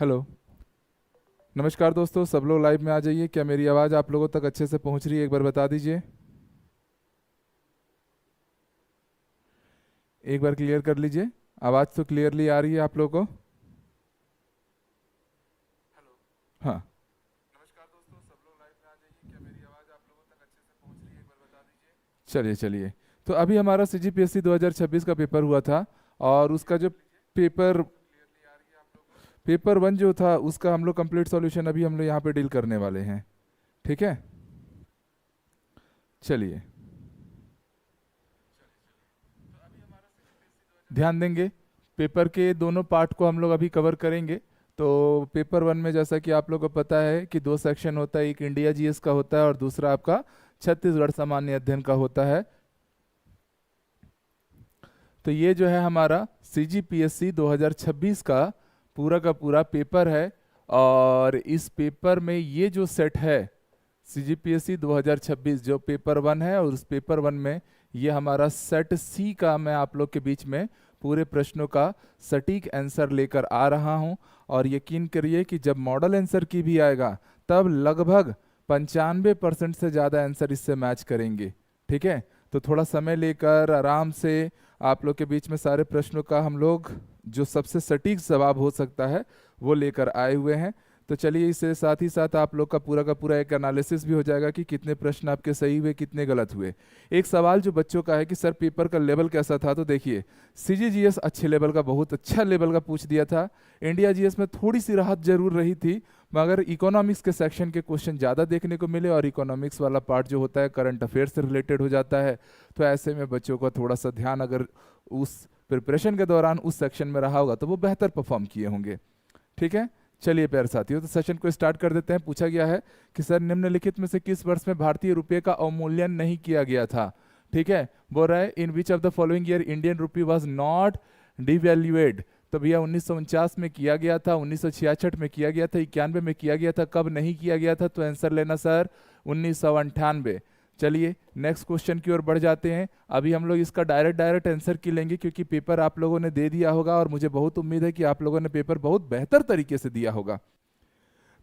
Hello. नमस्कार दोस्तों, सब लोग लाइव में आ जाइए। क्या मेरी आवाज़ आप लोगों तक अच्छे से पहुंच रही है? एक बार बता दीजिए। एक बार क्लियर कर लीजिए। आवाज़ तो क्लियरली आ रही है आप लोगों को? हाँ। नमस्कार दोस्तों, सब लोग लाइव में आ जाइए। क्या मेरी आवाज़ आप लोगों तक अच्छे से पहुंच रही है? एक बार बता दीजिए। चलिए चलिए। तो अभी हमारा सीजीपीएससी 2026 का पेपर हुआ था, और उसका जो पेपर पेपर वन जो था उसका हम लोग कंप्लीट सॉल्यूशन अभी हम लोग यहाँ पे डील करने वाले हैं। ठीक है, चलिए। ध्यान देंगे, पेपर के दोनों पार्ट को हम लोग अभी कवर करेंगे। तो पेपर वन में जैसा कि आप लोगों को पता है कि दो सेक्शन होता है, एक इंडिया जीएस का होता है और दूसरा आपका छत्तीसगढ़ सामान्य अध्ययन का होता है। तो ये जो है हमारा सीजीपीएससी 2026 का पूरा पेपर है। और इस पेपर में ये जो सेट है सीजीपीएससी 2026 जो पेपर वन है, और उस पेपर वन में ये हमारा सेट सी का मैं आप लोग के बीच में पूरे प्रश्नों का सटीक आंसर लेकर आ रहा हूं। और यकीन करिए कि जब मॉडल आंसर की भी आएगा तब लगभग 95% से ज़्यादा आंसर इससे मैच करेंगे। ठीक है, तो थोड़ा समय लेकर आराम से आप लोग के बीच में सारे प्रश्नों का हम लोग जो सबसे सटीक जवाब हो सकता है वो लेकर आए हुए हैं। तो चलिए, इससे साथ ही साथ आप लोग का पूरा एक एनालिसिस भी हो जाएगा कि कितने प्रश्न आपके सही हुए, कितने गलत हुए। एक सवाल जो बच्चों का है कि सर पेपर का लेवल कैसा था, तो देखिए सीजीजीएस अच्छे लेवल का, बहुत अच्छा लेवल का पूछ दिया था। इंडिया जीएस में थोड़ी सी राहत जरूर रही थी, मगर इकोनॉमिक्स के सेक्शन के क्वेश्चन ज़्यादा देखने को मिले, और इकोनॉमिक्स वाला पार्ट जो होता है करंट अफेयर्स से रिलेटेड हो जाता है। तो ऐसे में बच्चों का थोड़ा सा ध्यान अगर उस प्रिपरेशन के दौरान उस सेक्शन में रहा होगा तो वो बेहतर परफॉर्म किए होंगे। ठीक है, चलिए प्यारे साथियों, तो सेशन को स्टार्ट कर देते हैं। पूछा गया है कि सर निम्नलिखित में से किस वर्ष में भारतीय रुपये का अवमूल्यन नहीं किया गया था? ठीक है, बोल रहा है in which of the following year Indian rupee was not devalued. तो भैया 1949 में किया गया था, 1966 में किया गया था, 91 में किया गया था। कब नहीं किया गया था? तो आंसर लेना सर 1998। चलिए नेक्स्ट क्वेश्चन की ओर बढ़ जाते हैं। अभी हम लोग इसका डायरेक्ट आंसर की लेंगे, क्योंकि पेपर आप लोगों ने दे दिया होगा और मुझे बहुत उम्मीद है कि आप लोगों ने पेपर बहुत बेहतर तरीके से दिया होगा।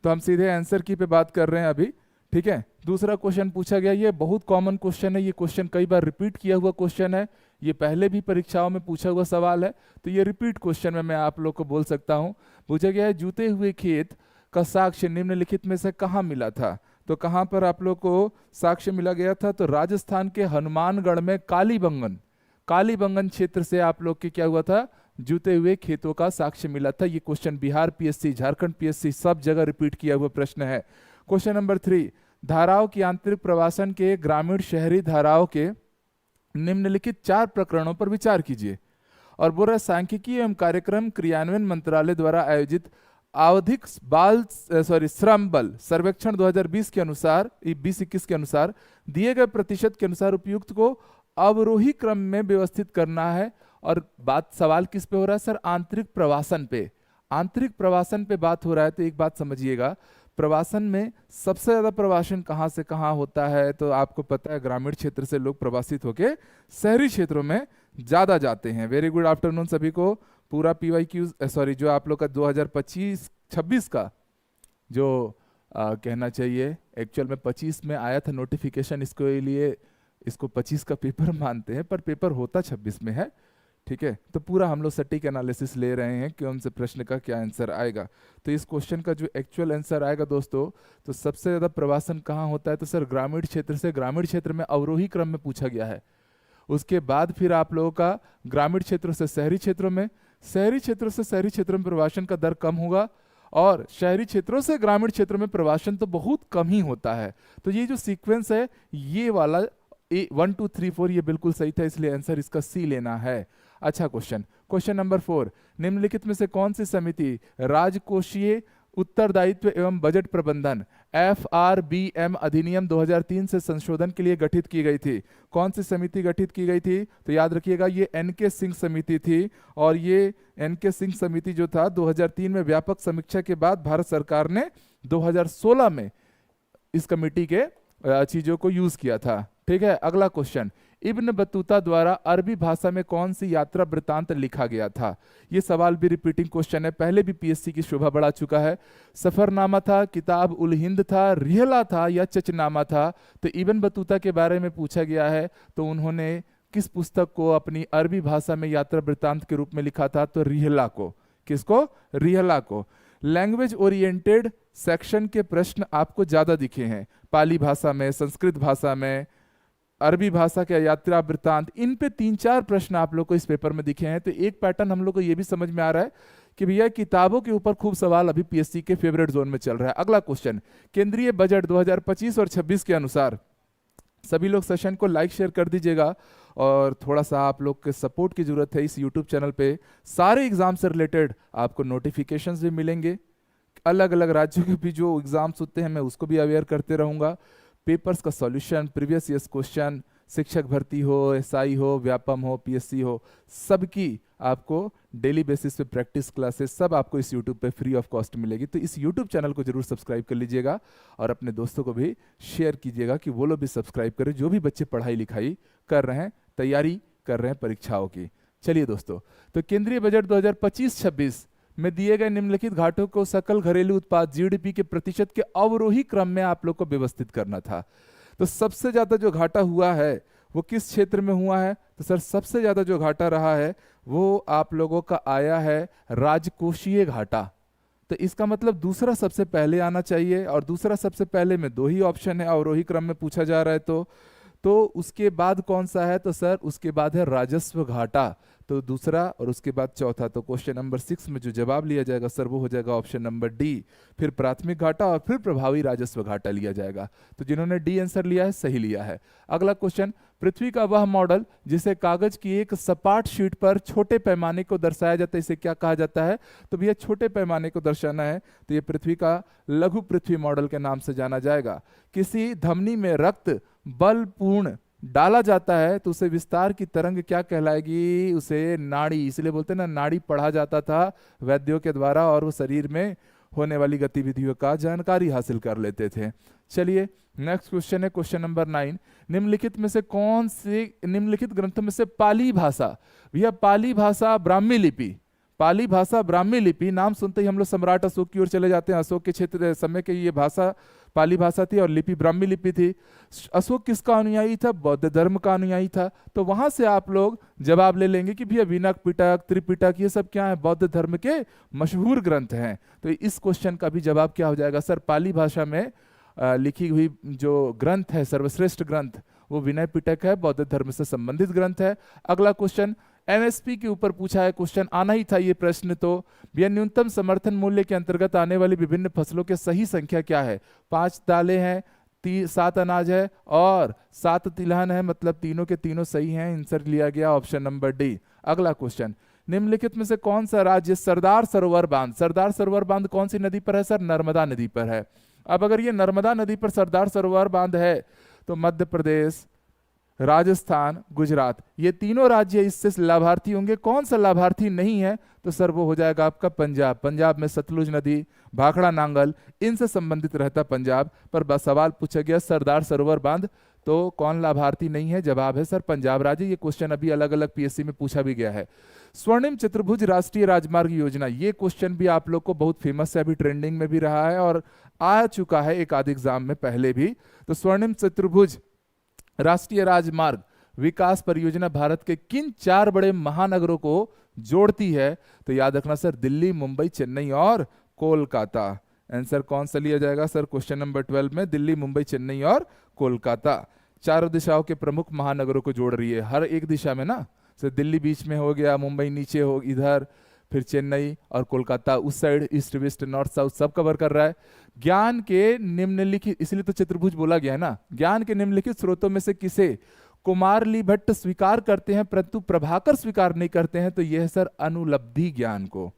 तो हम सीधे आंसर की पे बात कर रहे हैं अभी। ठीक है, दूसरा क्वेश्चन पूछा गया, ये बहुत कॉमन क्वेश्चन है, ये क्वेश्चन कई बार रिपीट किया हुआ क्वेश्चन है, ये पहले भी परीक्षाओं में पूछा हुआ सवाल है। तो ये रिपीट क्वेश्चन में मैं आप लोग को बोल सकता हूँ। पूछा गया है जूते हुए खेत का साक्ष्य निम्नलिखित में से कहाँ मिला था? तो कहाँ पर आप लोग को साक्ष्य मिला गया था? तो राजस्थान के हनुमानगढ़ में कालीबंगन क्षेत्र से आप लोग के क्या हुआ था? जूते हुए खेतों का साक्ष्य मिला था। ये question Bihar PSC, Jharkhand PSC सब जगह रिपीट किया हुआ प्रश्न है। क्वेश्चन नंबर 3, धाराओं की आंतरिक प्रवासन के ग्रामीण शहरी धाराओं के निम्नलिखित 4 प्रकरणों पर विचार कीजिए। और बोल रहा है सांख्यिकी एवं कार्यक्रम क्रियान्वयन मंत्रालय द्वारा आयोजित आवधिक श्रम बल सर्वेक्षण 2020 के अनुसार 2021 के अनुसार दिए गए प्रतिशत के अनुसार उपयुक्त को अवरोही क्रम में व्यवस्थित करना है। और बात सवाल किस पे हो रहा है सर? आंतरिक प्रवासन पे। आंतरिक प्रवासन पे बात हो रहा है। तो एक बात समझिएगा, प्रवासन में सबसे ज्यादा प्रवासन कहाँ से कहाँ होता है? तो आपको पता है ग्रामीण क्षेत्र से लोग प्रवासित होके शहरी क्षेत्रों में ज्यादा जाते हैं। वेरी गुड आफ्टरनून सभी को। पूरा पीवाईक्यू जो आप लोग का 2025-26 का जो कहना चाहिए, एक्चुअल में 25 में आया था नोटिफिकेशन, इसको लिए इसको 25 का पेपर मानते हैं, पर पेपर होता 26 में है। ठीक है, तो पूरा हम लोग सटीक एनालिसिस ले रहे हैं कि उनसे प्रश्न का क्या आंसर आएगा। तो इस क्वेश्चन का जो एक्चुअल आंसर आएगा दोस्तों, तो सबसे ज्यादा प्रवासन कहाँ होता है? तो सर ग्रामीण क्षेत्र से, ग्रामीण क्षेत्र में अवरोही क्रम में पूछा गया है। उसके बाद फिर आप लोगों का ग्रामीण क्षेत्रों से शहरी क्षेत्रों में, शहरी क्षेत्रों से शहरी क्षेत्रों में प्रवासन का दर कम होगा, और शहरी क्षेत्रों से ग्रामीण क्षेत्रों में प्रवासन तो बहुत कम ही होता है। तो ये जो सीक्वेंस है ये वाला 1 2 3 4 ये बिल्कुल सही था, इसलिए आंसर इसका सी लेना है। अच्छा क्वेश्चन नंबर 4, निम्नलिखित में से कौन सी समिति राजकोषीय उत्तरदायित्व एवं बजट प्रबंधन FRBM अधिनियम 2003 से संशोधन के लिए गठित की गई थी? कौन सी समिति गठित की गई थी? तो याद रखिएगा ये NK सिंह समिति थी। और ये NK सिंह समिति जो था 2003 में व्यापक समीक्षा के बाद भारत सरकार ने 2016 में इस कमेटी के चीजों को यूज किया था। ठीक है, अगला क्वेश्चन, इब्न बतूता द्वारा अरबी भाषा में कौन सी यात्रा वृत्तांत लिखा गया था? ये सवाल भी रिपीटिंग क्वेश्चन है, पहले भी पीएससी की शोभा बढ़ा चुका है। सफरनामा था, किताब उल हिंद था, रिहला था या चचनामा था? तो इब्न बतूता के बारे में पूछा गया है, तो उन्होंने किस पुस्तक को अपनी अरबी भाषा में यात्रा वृत्तांत के रूप में लिखा था? तो रिहला को। किसको? रिहला को। लैंग्वेज ओरिएंटेड सेक्शन के प्रश्न आपको ज्यादा दिखे हैं, पाली भाषा में, संस्कृत भाषा में, अरबी भाषा के यात्रा वृत्तांत, इन पे 3-4 प्रश्न आप लोग को इस पेपर में दिखे हैं। तो एक पैटर्न हम लोग को ये भी समझ में आ रहा है कि भैया किताबों के ऊपर खूब सवाल अभी पीएससी के फेवरेट जोन में चल रहा है। अगला क्वेश्चन, केंद्रीय बजट 2025 और 26 के अनुसार, सभी लोग सेशन को लाइक शेयर कर दीजिएगा और थोड़ा सा आप लोग के सपोर्ट की जरूरत है। इस यूट्यूब चैनल पे सारे एग्जाम से रिलेटेड आपको नोटिफिकेशंस भी मिलेंगे, अलग अलग राज्यों के भी जो एग्जाम्स होते हैं मैं उसको भी अवेयर करते रहूंगा। पेपर्स का सॉल्यूशन, प्रीवियस ईयर्स क्वेश्चन, शिक्षक भर्ती हो, एसआई हो, व्यापम हो, पीएससी हो, सबकी आपको डेली बेसिस पे प्रैक्टिस क्लासेस सब आपको इस यूट्यूब पे फ्री ऑफ कॉस्ट मिलेगी। तो इस यूट्यूब चैनल को जरूर सब्सक्राइब कर लीजिएगा और अपने दोस्तों को भी शेयर कीजिएगा कि वो लोग भी सब्सक्राइब करें, जो भी बच्चे पढ़ाई लिखाई कर रहे हैं, तैयारी कर रहे हैं परीक्षाओं की। चलिए दोस्तों, तो केंद्रीय बजट 2025-26 में दिए गए निम्नलिखित घाटों को सकल घरेलू उत्पाद जीडीपी के प्रतिशत के अवरोही क्रम में आप लोग को व्यवस्थित करना था। तो सबसे ज्यादा जो घाटा हुआ है वो किस क्षेत्र में हुआ है? तो सर सबसे ज्यादा जो घाटा रहा है वो आप लोगों का आया है राजकोषीय घाटा। तो इसका मतलब दूसरा सबसे पहले आना चाहिए, और दूसरा सबसे पहले में 2 ही ऑप्शन है, अवरोही क्रम में पूछा जा रहा है तो उसके बाद कौन सा है? तो सर उसके बाद है राजस्व घाटा, तो दूसरा, और उसके बाद चौथा। तो क्वेश्चन नंबर 6 में जो जवाब लिया जाएगा सर वो हो जाएगा ऑप्शन नंबर डी, फिर प्राथमिक घाटा और फिर प्रभावी राजस्व घाटा लिया जाएगा। तो जिन्होंने डी आंसर लिया है सही लिया है। अगला क्वेश्चन, पृथ्वी का वह मॉडल जिसे कागज की एक सपाट शीट पर छोटे पैमाने को दर्शाया जाता है, इसे क्या कहा जाता है? तो भैया छोटे पैमाने को दर्शाना है तो ये पृथ्वी का लघु पृथ्वी मॉडल के नाम से जाना जाएगा। किसी धमनी में रक्त बलपूर्ण डाला जाता है तो उसे विस्तार की तरंग क्या कहलाएगी? उसे नाड़ी, इसलिए बोलते हैं ना नाड़ी पढ़ा जाता था वैद्यों के द्वारा और वो शरीर में होने वाली गतिविधियों का जानकारी हासिल कर लेते थे। चलिए नेक्स्ट क्वेश्चन है क्वेश्चन नंबर 9, निम्नलिखित में से कौन से निम्नलिखित ग्रंथों में से पाली भाषा, भैया पाली भाषा ब्राह्मी लिपि, पाली भाषा ब्राह्मी लिपि, नाम सुनते ही हम लोग सम्राट अशोक की ओर चले जाते हैं। अशोक के क्षेत्र समय के ये भाषा पाली भाषा थी और लिपि ब्राह्मी लिपि थी। अशोक किसका अनुयायी था? बौद्ध धर्म का अनुयायी था। तो वहां से आप लोग जवाब ले लेंगे कि भैया विनक पिटक, त्रिपिटक ये सब क्या है? बौद्ध धर्म के मशहूर ग्रंथ हैं। तो इस क्वेश्चन का भी जवाब क्या हो जाएगा सर? पाली भाषा में लिखी हुई जो ग्रंथ है, सर्वश्रेष्ठ ग्रंथ, वो विनय पिटक है, बौद्ध धर्म से संबंधित ग्रंथ है। अगला क्वेश्चन एमएसपी के ऊपर पूछा है क्वेश्चन, आना ही था ये प्रश्न। तो भैया न्यूनतम समर्थन मूल्य के अंतर्गत आने वाली विभिन्न फसलों की सही संख्या क्या है? 5 दालें हैं, 7 अनाज है और 7 तिलहन है, मतलब तीनों के तीनों सही हैं। आंसर लिया गया ऑप्शन नंबर डी। अगला क्वेश्चन, निम्नलिखित में से कौन सा राज्य सरदार सरोवर बांध, सरदार सरोवर बांध कौन सी नदी पर है सर? नर्मदा नदी पर है। अब अगर ये नर्मदा नदी पर सरदार सरोवर बांध है तो मध्य प्रदेश, राजस्थान, गुजरात, ये तीनों राज्य इससे लाभार्थी होंगे। कौन सा लाभार्थी नहीं है? तो सर वो हो जाएगा आपका पंजाब। पंजाब में सतलुज नदी, भाखड़ा नांगल, इनसे संबंधित रहता पंजाब। पर बस सवाल पूछा गया सरदार सरोवर बांध, तो कौन लाभार्थी नहीं है? जवाब है सर पंजाब राज्य। ये क्वेश्चन अभी अलग अलग पीएससी में पूछा भी गया है। स्वर्णिम चतुर्भुज राष्ट्रीय राजमार्ग योजना, ये क्वेश्चन भी आप लोग को बहुत फेमस है, अभी ट्रेंडिंग में भी रहा है और आ चुका है एक आध एग्जाम में पहले भी। तो स्वर्णिम चतुर्भुज राष्ट्रीय राजमार्ग विकास परियोजना भारत के किन 4 बड़े महानगरों को जोड़ती है? तो याद रखना सर दिल्ली, मुंबई, चेन्नई और कोलकाता। आंसर कौन सा लिया जाएगा सर? क्वेश्चन नंबर 12 में दिल्ली, मुंबई, चेन्नई और कोलकाता। चारों दिशाओं के प्रमुख महानगरों को जोड़ रही है, हर एक दिशा में ना। सर दिल्ली बीच में हो गया, मुंबई नीचे हो इधर, फिर चेन्नई और कोलकाता उस side, east west north south सब कवर कर रहा है। ज्ञान के निम्नलिखित, इसलिए तो चतुर्भुज बोला गया है ना, ज्ञान के निम्नलिखित स्रोतों में से किसे कुमारली भट्ट स्वीकार करते हैं परंतु प्रभाकर स्वीकार नहीं करते हैं? तो यह है सर अनुलब्धि ज्ञान को।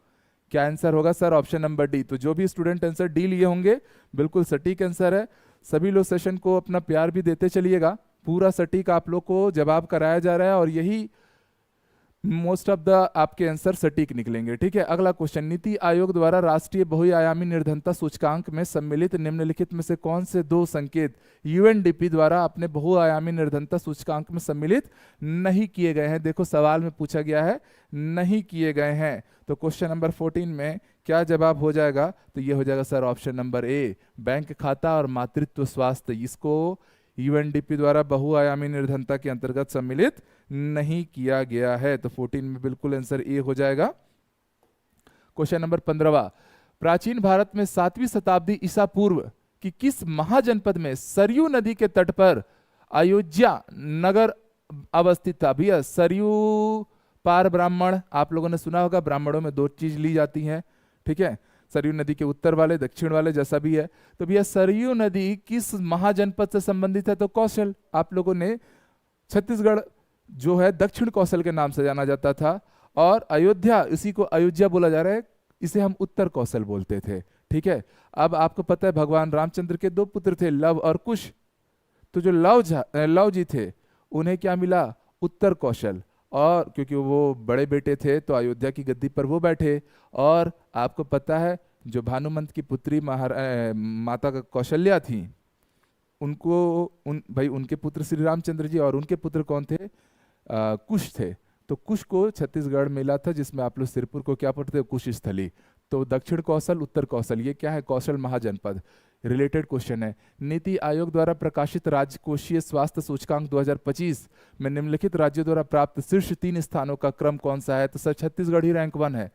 क्या आंसर होगा सर? Option number D. तो जो भी स्टूडेंट आंसर डी लिए होंगे बिल्कुल सटीक आंसर है। सभी लोग सेशन को अपना प्यार भी देते चलिएगा, पूरा सटीक आप लोग को जवाब कराया जा रहा है और यही मोस्ट ऑफ द आपके आंसर सटीक निकलेंगे। ठीक है, अगला क्वेश्चन, नीति आयोग द्वारा राष्ट्रीय बहुआयामी निर्धनता सूचकांक में सम्मिलित निम्नलिखित में से कौन से दो संकेत यूएनडीपी द्वारा अपने बहुआयामी निर्धनता सूचकांक में सम्मिलित नहीं किए गए हैं? देखो सवाल में पूछा गया है नहीं किए गए हैं, तो क्वेश्चन नंबर 14 में क्या जवाब हो जाएगा? तो ये हो जाएगा sir option number A, bank खाता और मातृत्व स्वास्थ्य, इसको यूएनडीपी द्वारा बहुआयामी निर्धनता के अंतर्गत सम्मिलित नहीं किया गया है। तो 14 में बिल्कुल आंसर ए हो जाएगा। क्वेश्चन नंबर 15, प्राचीन भारत में 7वीं शताब्दी ईसा पूर्व की किस महाजनपद में सरयू नदी के तट पर अयोध्या नगर अवस्थित था? भैया सरयू पार ब्राह्मण, आप लोगों ने सुना होगा, ब्राह्मणों में दो चीज ली जाती हैं। ठीक है, सरयू नदी के उत्तर वाले दक्षिण वाले जैसा भी है। तो भैया सरयू नदी किस महाजनपद से संबंधित है? तो कौशल। आप लोगों ने छत्तीसगढ़ जो है दक्षिण कौशल के नाम से जाना जाता था, और अयोध्या, इसी को अयोध्या बोला जा रहा है, इसे हम उत्तर कौशल बोलते थे। ठीक है, अब आपको पता है भगवान रामचंद्र के दो पुत्र थे, लव और कुश। तो जो लव जी थे उन्हें क्या मिला? उत्तर कौशल, और क्योंकि वो बड़े बेटे थे तो अयोध्या की गद्दी पर वो बैठे। और आपको पता है जो भानुमंत की पुत्री माता कौशल्या थी, उनके पुत्र श्री रामचंद्र जी, और उनके पुत्र कौन थे? कुश थे। तो कुश को छत्तीसगढ़ मिला था, जिसमें आप लोग सिरपुर को क्या पढ़ते हैं? कुश स्थली। तो दक्षिण कौशल उत्तर कौशल, ये क्या है? कौशल महाजनपद। रिलेटेड क्वेश्चन है, नीति आयोग द्वारा प्रकाशित राजकोषीय स्वास्थ्य सूचकांक 2025 में निम्नलिखित राज्यों द्वारा प्राप्त शीर्ष 3 स्थानों का क्रम कौन सा है? तो सर छत्तीसगढ़ ही रैंक 1 है।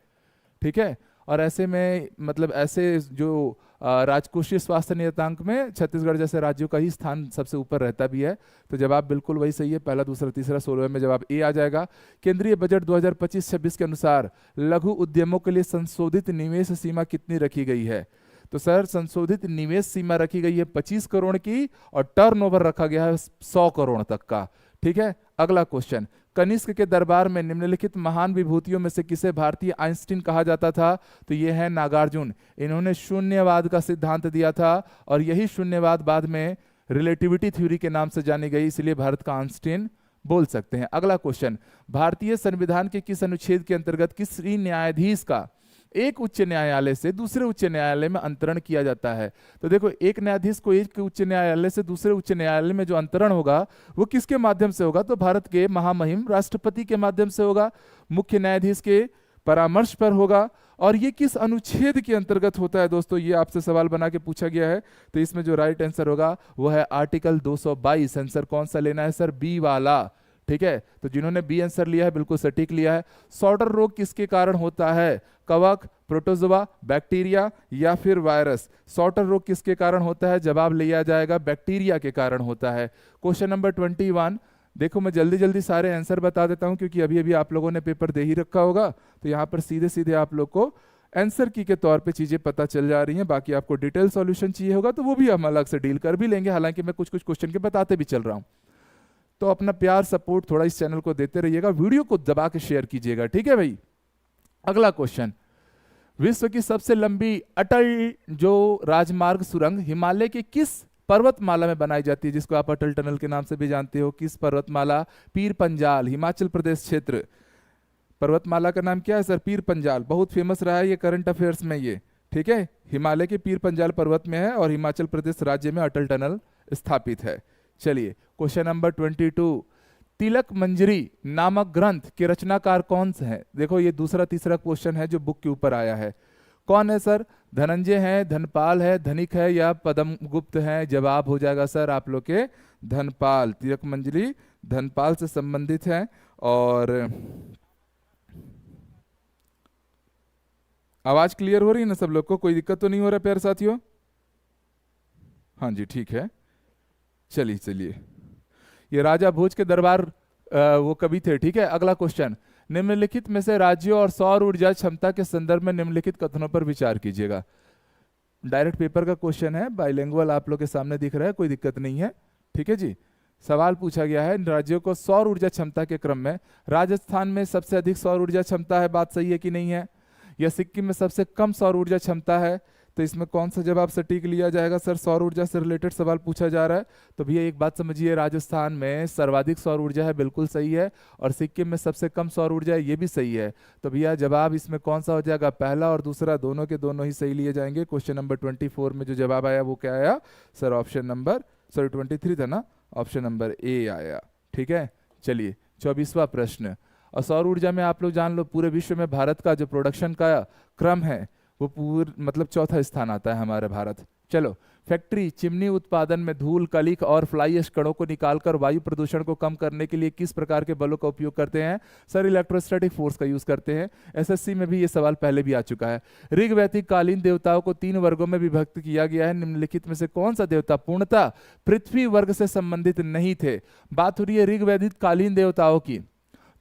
ठीक है, और ऐसे में मतलब ऐसे जो राजकोषीय स्वास्थ्य नियतांक में छत्तीसगढ़ जैसे राज्यों का ही स्थान सबसे ऊपर रहता भी है। तो जवाब बिल्कुल वही सही है, पहला दूसरा तीसरा 16 में जवाब ए आ जाएगा। केंद्रीय बजट 2025-26 के अनुसार लघु उद्यमों के लिए संशोधित निवेश सीमा कितनी रखी गई है? तो सर संशोधित निवेश सीमा रखी गई है 25 करोड़ की, और टर्नओवर रखा गया है 100 करोड़ तक का। ठीक है, अगला क्वेश्चन, कनिष्क के दरबार में निम्नलिखित महान विभूतियों में से किसे भारतीय आइंस्टीन कहा जाता था? तो ये है नागार्जुन। इन्होंने शून्यवाद का सिद्धांत दिया था, और यही शून्यवाद बाद में रिलेटिविटी थ्योरी के नाम से जानी गई, इसलिए भारत का आइंस्टीन बोल सकते हैं। अगला क्वेश्चन, भारतीय संविधान के किस अनुच्छेद के अंतर्गत किसी न्यायाधीश का एक उच्च न्यायालय से दूसरे उच्च न्यायालय में अंतरण किया जाता है? तो देखो, एक न्यायाधीश को एक उच्च न्यायालय से दूसरे उच्च न्यायालय में जो अंतरण होगा वो किसके माध्यम से होगा? तो भारत के महामहिम राष्ट्रपति के माध्यम से होगा, मुख्य न्यायाधीश के परामर्श पर होगा। और ये किस अनुच्छेद के अंतर्गत होता है दोस्तों? ये आपसे सवाल बना के पूछा गया है। तो इसमें जो राइट आंसर होगा वो है आर्टिकल 222। आंसर कौन सा लेना है सर? बी वाला। ठीक है, तो जिन्होंने बी आंसर लिया है बिल्कुल सटीक लिया है। सॉर्टर रोग किसके कारण होता है? कवक, प्रोटोजोआ, बैक्टीरिया या फिर वायरस? सॉर्टर रोग किसके कारण होता है? जवाब लिया जाएगा बैक्टीरिया के कारण होता है। क्वेश्चन नंबर 21, देखो मैं जल्दी जल्दी सारे आंसर बता देता हूं, क्योंकि अभी अभी आप लोगों ने पेपर दे ही रखा होगा, तो यहाँ पर सीधे सीधे आप लोग को आंसर की के तौर पे चीजें पता चल जा रही हैं। बाकी आपको डिटेल सॉल्यूशन चाहिए होगा तो वो भी हम अलग से डील कर भी लेंगे, हालांकि मैं कुछ कुछ क्वेश्चन के बताते भी चल रहा हूँ। तो अपना प्यार सपोर्ट थोड़ा इस चैनल को देते रहिएगा, वीडियो को दबा के शेयर कीजिएगा। ठीक है भाई, अगला क्वेश्चन, विश्व की सबसे लंबी अटल जो राजमार्ग सुरंग हिमालय के किस पर्वतमाला में बनाई जाती है, जिसको आप अटल टनल के नाम से भी जानते हो? किस पर्वतमाला? पीर पंजाल, हिमाचल प्रदेश क्षेत्र। पर्वतमाला का नाम क्या है सर? पीर पंजाल। बहुत फेमस रहा है ये करंट अफेयर्स में ये। ठीक है, हिमालय के पीर पंजाल पर्वत में है और हिमाचल प्रदेश राज्य में अटल टनल स्थापित है। चलिए क्वेश्चन नंबर 22, तिलक मंजरी नामक ग्रंथ के रचनाकार कौन से हैं? देखो ये दूसरा तीसरा क्वेश्चन है जो बुक के ऊपर आया है। कौन है सर? धनंजय है, धनपाल है, धनिक है या पद्मगुप्त है? जवाब हो जाएगा सर आप लोग के धनपाल। तिलक मंजरी धनपाल से संबंधित है। और आवाज क्लियर हो रही है ना सब लोग को? कोई दिक्कत तो नहीं हो रहा प्यारे साथियों? हाँ जी ठीक है। चलिए चलिए, ये राजा भोज के दरबार वो कवि थे। ठीक है, अगला क्वेश्चन, निम्नलिखित में से राज्यों और सौर ऊर्जा क्षमता के संदर्भ में निम्नलिखित कथनों पर विचार कीजिएगा। डायरेक्ट पेपर का क्वेश्चन है, बाइलिंगुअल आप लोग के सामने दिख रहा है, कोई दिक्कत नहीं है। ठीक है जी, सवाल पूछा गया है राज्यों को सौर ऊर्जा क्षमता के क्रम में राजस्थान में सबसे अधिक सौर ऊर्जा क्षमता है, बात सही है कि नहीं है? या सिक्किम में सबसे कम सौर ऊर्जा क्षमता है? तो इसमें कौन सा जवाब सटीक लिया जाएगा सर? सौर ऊर्जा से रिलेटेड सवाल पूछा जा रहा है। तो भैया एक बात समझिए, राजस्थान में सर्वाधिक सौर ऊर्जा है, बिल्कुल सही है, और सिक्किम में सबसे कम सौर ऊर्जा है, ये भी सही है। तो भैया जवाब इसमें कौन सा हो जाएगा? पहला और दूसरा दोनों के दोनों ही सही लिए जाएंगे। क्वेश्चन नंबर 24 में जो जवाब आया वो क्या आया सर? ऑप्शन नंबर, सॉरी 23 था ना, ऑप्शन नंबर ए आया। ठीक है, चलिए 24वां प्रश्न। और सौर ऊर्जा में आप लोग जान लो, पूरे विश्व में भारत का जो प्रोडक्शन का क्रम है वो मतलब चौथा स्थान आता है हमारे भारत। चलो, फैक्ट्री चिमनी उत्पादन में धूल, कलिक और फ्लाई ऐश कणों को निकालकर वायु प्रदूषण को कम करने के लिए किस प्रकार के बलों का उपयोग करते हैं सर? इलेक्ट्रोस्टैटिक फोर्स का यूज करते हैं। एसएससी में भी ये सवाल पहले भी आ चुका है। ऋग वैदिक कालीन देवताओं को 3 वर्गों में विभक्त किया गया है, निम्नलिखित में से कौन सा देवता पूर्णतः पृथ्वी वर्ग से संबंधित नहीं थे? बात हो रही है ऋग वैदिक कालीन देवताओं की,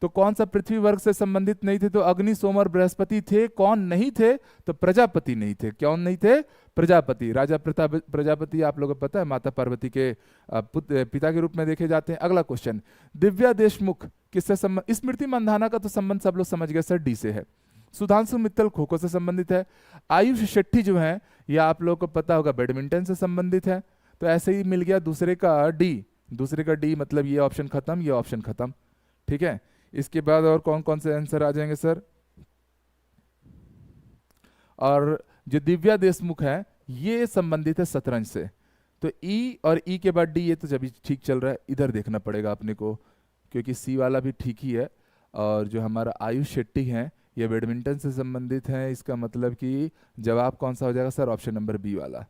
तो कौन सा पृथ्वी वर्ग से संबंधित नहीं थे? तो अग्नि, सोम और बृहस्पति थे। कौन नहीं थे? तो प्रजापति नहीं थे। कौन नहीं थे? प्रजापति। राजा प्रजापति आप लोगों को पता है माता पार्वती के पिता के रूप में देखे जाते हैं। अगला क्वेश्चन, दिव्या देशमुख किससे संबंध? स्मृति मंधाना का तो संबंध सब लोग समझ गए सर, डी से है। सुधांशु मित्तल खो खो से संबंधित है। आयुष शेट्टी जो है ये आप लोगों को पता होगा बैडमिंटन से संबंधित है। तो ऐसे ही मिल गया दूसरे का डी, मतलब ये ऑप्शन खत्म, ये ऑप्शन खत्म। ठीक है, इसके बाद और कौन कौन से आंसर आ जाएंगे सर? और जो दिव्या देशमुख है ये संबंधित है शतरंज से। तो ई और ई के बाद डी, ये तो जब ठीक चल रहा है, इधर देखना पड़ेगा अपने को, क्योंकि सी वाला भी ठीक ही है। और जो हमारा आयुष शेट्टी है ये बैडमिंटन से संबंधित है, इसका मतलब कि जवाब कौन सा हो जाएगा सर? ऑप्शन नंबर बी वाला।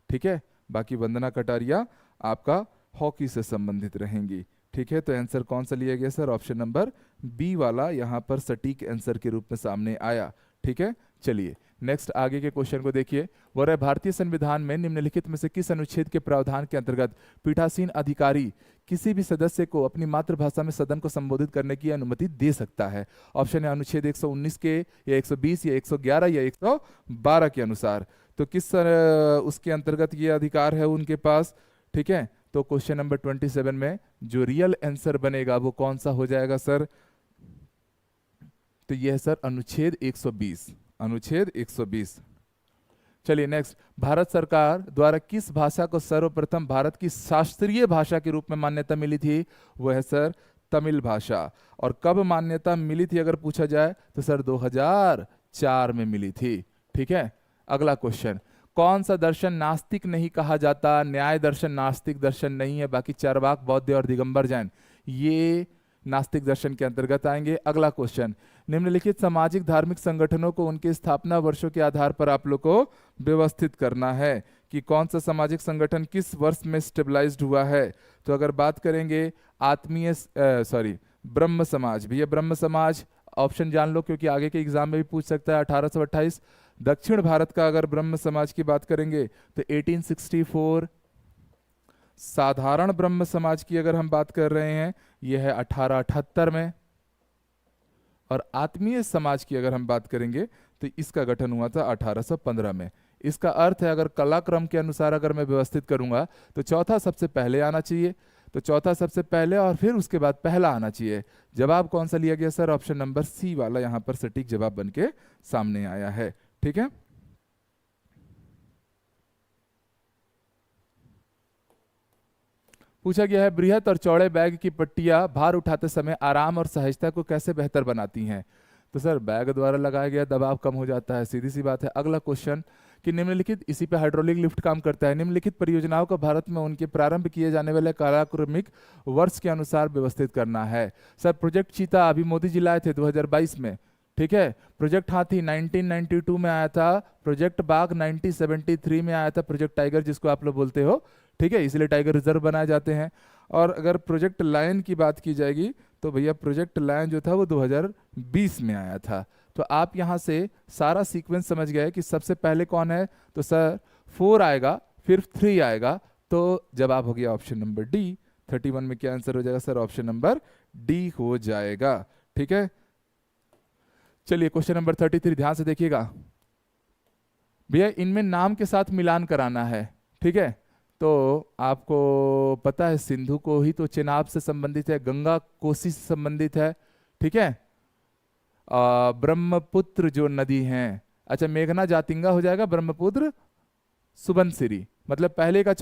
ठीक है, बाकी वंदना कटारिया आपका हॉकी से संबंधित रहेंगी। ठीक है, तो आंसर कौन सा लिया गया सर? ऑप्शन नंबर बी वाला यहाँ पर सटीक आंसर के रूप में सामने आया। ठीक है, चलिए नेक्स्ट आगे के क्वेश्चन को देखिए। वो रहे, भारतीय संविधान में निम्नलिखित में से किस अनुच्छेद के प्रावधान के अंतर्गत पीठासीन अधिकारी किसी भी सदस्य को अपनी मातृभाषा में सदन को संबोधित करने की अनुमति दे सकता है? ऑप्शन है अनुच्छेद 119 के, या 120, या 111, या 112 के अनुसार। तो किस उसके अंतर्गत ये अधिकार है उनके पास? ठीक है, तो क्वेश्चन नंबर 27 में जो रियल आंसर बनेगा वो कौन सा हो जाएगा सर? तो ये है सर अनुच्छेद 120, अनुच्छेद 120। चलिए नेक्स्ट, भारत सरकार द्वारा किस भाषा को सर्वप्रथम भारत की शास्त्रीय भाषा के रूप में मान्यता मिली थी? वो है सर तमिल भाषा। और कब मान्यता मिली थी अगर पूछा जाए तो सर 2004 में मिली थी। ठीक है, अगला क्वेश्चन, कौन सा दर्शन नास्तिक नहीं कहा जाता? न्याय दर्शन नास्तिक दर्शन नहीं है, बाकी चारवाक, बौद्ध और दिगंबर जैन ये नास्तिक दर्शन के अंतर्गत आएंगे। अगला क्वेश्चन, निम्नलिखित सामाजिक धार्मिक संगठनों को उनके स्थापना वर्षों के आधार पर आप लोग को व्यवस्थित करना है कि कौन सा सामाजिक संगठन किस वर्ष में स्टेबलाइज्ड हुआ है। तो अगर बात करेंगे ब्रह्म समाज, भैया ब्रह्म समाज ऑप्शन जान लो क्योंकि आगे के एग्जाम में भी पूछ सकता है, 1828। दक्षिण भारत का अगर ब्रह्म समाज की बात करेंगे तो 1864। साधारण ब्रह्म समाज की अगर हम बात कर रहे हैं यह है 1878 में। और आत्मीय समाज की अगर हम बात करेंगे तो इसका गठन हुआ था 1815 में। इसका अर्थ है अगर कलाक्रम के अनुसार अगर मैं व्यवस्थित करूंगा तो चौथा सबसे पहले आना चाहिए, तो चौथा सबसे पहले और फिर उसके बाद पहला आना चाहिए। जवाब कौन सा लिया गया सर? ऑप्शन नंबर सी वाला यहां पर सटीक जवाब बनके सामने आया है। ठीक है, पूछा गया है बृहत और चौड़े बैग की पट्टियां भार उठाते समय आराम और सहजता को कैसे बेहतर बनाती हैं? तो सर बैग द्वारा लगाया गया दबाव कम हो जाता है, सीधी सी बात है। अगला क्वेश्चन कि निम्नलिखित, इसी पे हाइड्रोलिक लिफ्ट काम करता है, निम्नलिखित परियोजनाओं को भारत में उनके प्रारंभ किए जाने वाले कालाक्रमिक वर्ष के अनुसार व्यवस्थित करना है। सर प्रोजेक्ट चीता अभी मोदी जी लाए थे 2022 में। ठीक है, प्रोजेक्ट हाथी 1992 में आया था, प्रोजेक्ट बाघ 1973 में आया था, प्रोजेक्ट टाइगर जिसको आप लोग बोलते हो। ठीक है, इसलिए टाइगर रिजर्व बनाए जाते हैं। और अगर प्रोजेक्ट लायन की बात की जाएगी तो भैया प्रोजेक्ट लायन जो था वो 2020 में आया था। तो आप यहाँ से सारा सीक्वेंस समझ गए कि सबसे पहले कौन है, तो सर 4 आएगा, फिर 3 आएगा, तो जवाब हो गया ऑप्शन नंबर डी। 31 में क्या आंसर हो जाएगा सर? ऑप्शन नंबर डी हो जाएगा। ठीक है, चलिए क्वेश्चन नंबर 33 ध्यान से देखिएगा भैया, इनमें नाम के साथ मिलान कराना है। ठीक है, तो आपको पता है सिंधु को ही तो चेनाब से संबंधित है, गंगा कोसी से संबंधित है। ठीक है, ब्रह्मपुत्र जो नदी है अच्छा, मेघना जातिंगा हो जाएगा, ब्रह्मपुत्र सुबनसिरी। मतलब पहले का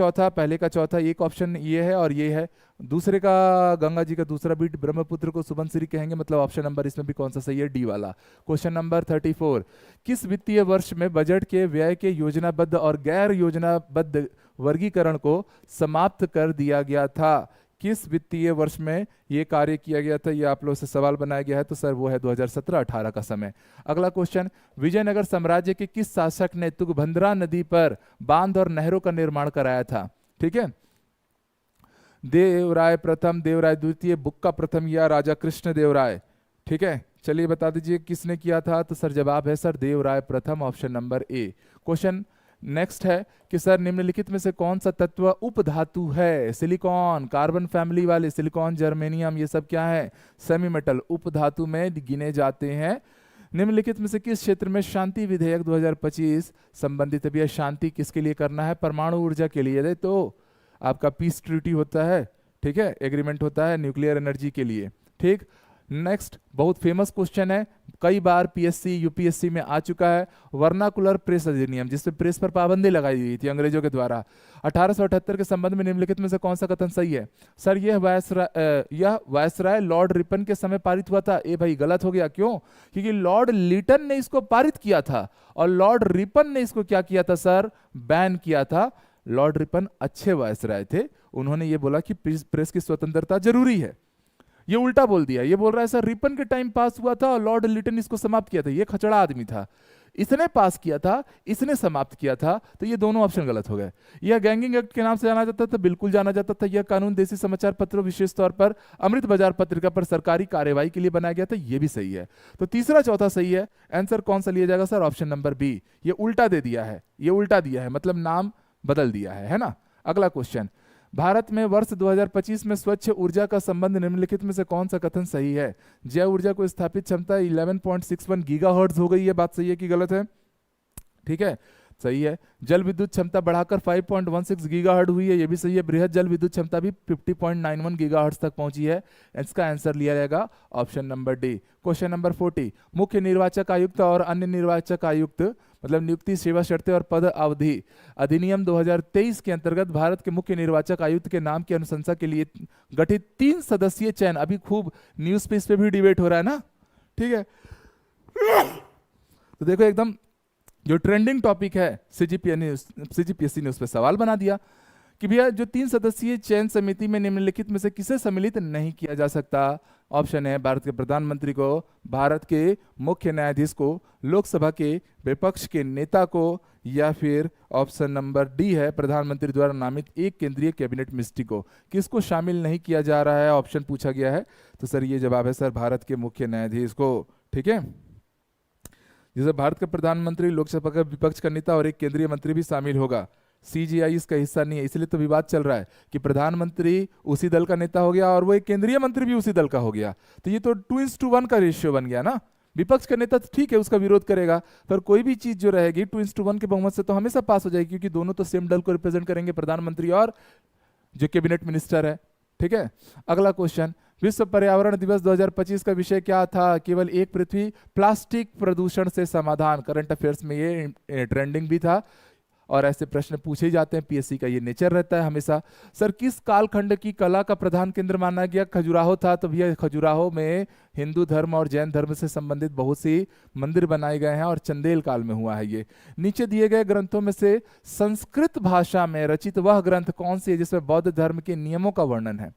चौथा एक ऑप्शन ये है और ये है। दूसरे का गंगा जी का दूसरा बीट ब्रह्मपुत्र को सुबनसिरी कहेंगे, मतलब ऑप्शन नंबर इसमें भी कौन सा सही है, डी वाला। क्वेश्चन नंबर 34, किस वित्तीय वर्ष में बजट के व्यय के योजनाबद्ध और गैर योजनाबद्ध वर्गीकरण को समाप्त कर दिया गया था? किस वित्तीय वर्ष में ये कार्य किया गया था, ये आप लोगों से सवाल बनाया गया है, तो सर वो है 2017-18 का समय। अगला क्वेश्चन, विजयनगर साम्राज्य के किस शासक ने तुंगभद्रा नदी पर बांध और नहरों का निर्माण कराया था? ठीक है, देवराय प्रथम, देवराय द्वितीय, बुक्का प्रथम या राजा कृष्ण देव राय? ठीक है, चलिए बता दीजिए किसने किया था, तो सर जवाब है सर देवराय प्रथम, option number A. Question next है कि सर निम्नलिखित में से कौन सा तत्व उपधातु है? सिलिकॉन, कार्बन फैमिली वाले सिलिकॉन, जर्मेनियम, ये सब क्या है, सेमी मेटल, उपधातु में गिने जाते हैं। निम्नलिखित में से किस क्षेत्र में शांति विधेयक 2025 संबंधित है? भैया शांति किसके लिए करना है? परमाणु ऊर्जा के लिए, तो आपका पीस ट्रीटी होता है, ठीक है, एग्रीमेंट होता है न्यूक्लियर एनर्जी के लिए। ठीक, नेक्स्ट बहुत फेमस क्वेश्चन है, कई बार पीएससी यूपीएससी में आ चुका है, वर्नाकुलर प्रेस अधिनियम, जिसपे प्रेस पर पाबंदी लगाई गई थी अंग्रेजों के द्वारा, 1878 के संबंध में निम्नलिखित में से कौन सा कथन सही है? सर यह वायसराय लॉर्ड रिपन के समय पारित हुआ था। ए भाई गलत हो गया, क्यों? क्योंकि लॉर्ड लिटन ने इसको पारित किया था और लॉर्ड रिपन ने इसको क्या किया था सर? बैन किया था। लॉर्ड रिपन अच्छे वायसराय थे, उन्होंने ये बोला कि प्रेस की स्वतंत्रता जरूरी है। ये उल्टा बोल दिया, ये बोल रहा है सर रिपन के टाइम पास हुआ था और लॉर्ड लिटन इसको समाप्त किया था। ये खचड़ा आदमी था, इसने पास किया था, इसने समाप्त किया था, तो ये दोनों ऑप्शन गलत हो गए। यह गैंगिंग एक्ट के नाम से जाना जाता था, बिल्कुल जाना जाता था। यह कानून देसी समाचार पत्रों, विशेष तौर पर अमृत बाजार पत्रिका पर सरकारी कार्यवाही के लिए बनाया गया था, ये भी सही है। तो तीसरा चौथा सही है। आंसर कौन सा लिया जाएगा सर? Option number B. ये उल्टा दे दिया है, ये उल्टा दिया है, मतलब नाम बदल दिया है ना। अगला क्वेश्चन, भारत में वर्ष 2025 में स्वच्छ ऊर्जा का संबंध निम्नलिखित में से कौन सा कथन सही है? जैव ऊर्जा को स्थापित क्षमता 11.61 गीगाहर्ट्ज हो गई है, बात सही है कि गलत है? ठीक है, सही है। जल विद्युत क्षमता बढ़ाकर 5.16 गीगाहर्ट्ज हुई है, ये भी सही है। बृहद जल विद्युत क्षमता भी 50.91 गीगाहर्ट्ज तक पहुंची है। इसका आंसर लिया जाएगा option number D. Question number 40, मुख्य निर्वाचक आयुक्त और अन्य निर्वाचक आयुक्त, मतलब नियुक्ति, सेवा शर्तें और पद अवधि अधिनियम 2023 के अंतर्गत भारत के मुख्य निर्वाचक आयुक्त के नाम की अनुशंसा के लिए गठित 3 सदस्यीय चयन, अभी खूब न्यूज पे इस पे भी डिबेट हो रहा है ना, ठीक है। तो देखो एकदम जो ट्रेंडिंग टॉपिक है, सीजीपीएससी ने उस पर सवाल बना दिया कि भैया जो 3 सदस्यीय चयन समिति में निम्नलिखित में से किसे सम्मिलित नहीं किया जा सकता? ऑप्शन है भारत के प्रधानमंत्री को, भारत के मुख्य न्यायाधीश को, लोकसभा के विपक्ष के नेता को, या फिर ऑप्शन नंबर डी है प्रधानमंत्री द्वारा नामित एक केंद्रीय कैबिनेट मिनिस्ट्री को। किसको शामिल नहीं किया जा रहा है ऑप्शन पूछा गया है, तो सर ये जवाब है सर भारत के मुख्य न्यायाधीश को। ठीक है, जिसे भारत का प्रधानमंत्री, लोकसभा का विपक्ष का नेता और एक केंद्रीय मंत्री भी शामिल होगा। सीजीआई इसका हिस्सा नहीं है, इसलिए तो विवाद चल रहा है कि प्रधानमंत्री उसी दल का नेता हो गया और वो एक केंद्रीय मंत्री भी उसी दल का हो गया, तो ये तो 2:1 का रेशियो बन गया ना। विपक्ष का नेता तो ठीक है उसका विरोध करेगा, पर कोई भी चीज जो रहेगी 2:1 के बहुमत से तो हमेशा पास हो जाएगी, क्योंकि दोनों तो सेम दल को रिप्रेजेंट करेंगे, प्रधानमंत्री और जो कैबिनेट मिनिस्टर है। ठीक है, अगला क्वेश्चन, विश्व पर्यावरण दिवस 2025 का विषय क्या था? केवल एक पृथ्वी, प्लास्टिक प्रदूषण से समाधान। करंट अफेयर्स में ये ट्रेंडिंग भी था और ऐसे प्रश्न पूछे ही जाते हैं, पीएससी का ये नेचर रहता है हमेशा। सर किस कालखंड की कला का प्रधान केंद्र माना गया? खजुराहो था। तो भैया खजुराहो में हिंदू धर्म और जैन धर्म से संबंधित बहुत सी मंदिर बनाए गए हैं और चंदेल काल में हुआ है ये। नीचे दिए गए ग्रंथों में से संस्कृत भाषा में रचित वह ग्रंथ कौन सी है जिसमें बौद्ध धर्म के नियमों का वर्णन है?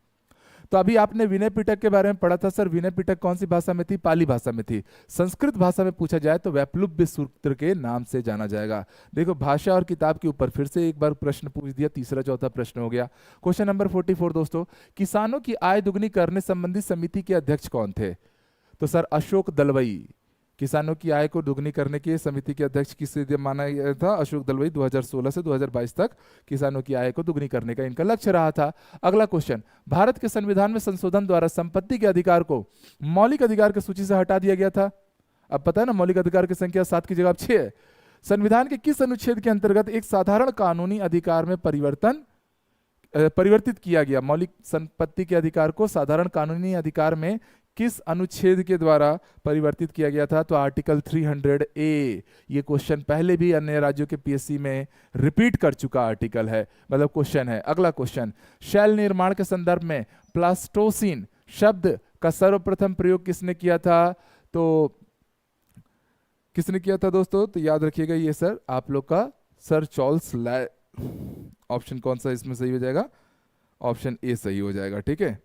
तो अभी आपने विनय पिटक के बारे में पढ़ा था, सर विनय पिटक कौन सी भाषा में थी? पाली भाषा में थी। संस्कृत भाषा में पूछा जाए तो वैप्लव्य सूत्र के नाम से जाना जाएगा। देखो भाषा और किताब के ऊपर फिर से एक बार प्रश्न पूछ दिया, तीसरा चौथा प्रश्न हो गया। क्वेश्चन नंबर 44 दोस्तों, किसानों की आय दुगनी करने संबंधी समिति के अध्यक्ष कौन थे? तो सर अशोक दलवई। किसानों की आय को दुगनी करने की समिति के अध्यक्ष किसे माना गया था? अशोक दलवई। 2016 से 2022 तक किसानों की आय को दुगनी करने का इनका लक्ष्य रहा था। अगला क्वेश्चन, भारत के संविधान में संशोधन द्वारा संपत्ति के अधिकार को मौलिक अधिकार की सूची से हटा दिया गया था। अब पता है ना मौलिक अधिकार की संख्या 7 की जगह 6 है। संविधान के किस अनुच्छेद के अंतर्गत एक साधारण कानूनी अधिकार में परिवर्तित किया गया? मौलिक संपत्ति के अधिकार को साधारण कानूनी अधिकार में किस अनुच्छेद के द्वारा परिवर्तित किया गया था? तो आर्टिकल 300A। ये क्वेश्चन पहले भी अन्य राज्यों के पीएससी में रिपीट कर चुका आर्टिकल है, मतलब क्वेश्चन है। अगला क्वेश्चन, शैल निर्माण के संदर्भ में प्लास्टोसिन शब्द का सर्वप्रथम प्रयोग किसने किया था? तो किसने किया था दोस्तों? तो याद रखिएगा ये सर आप लोग का सर चार्ल्स लै। ऑप्शन कौन सा इसमें सही हो जाएगा? ऑप्शन ए सही हो जाएगा, ठीक है।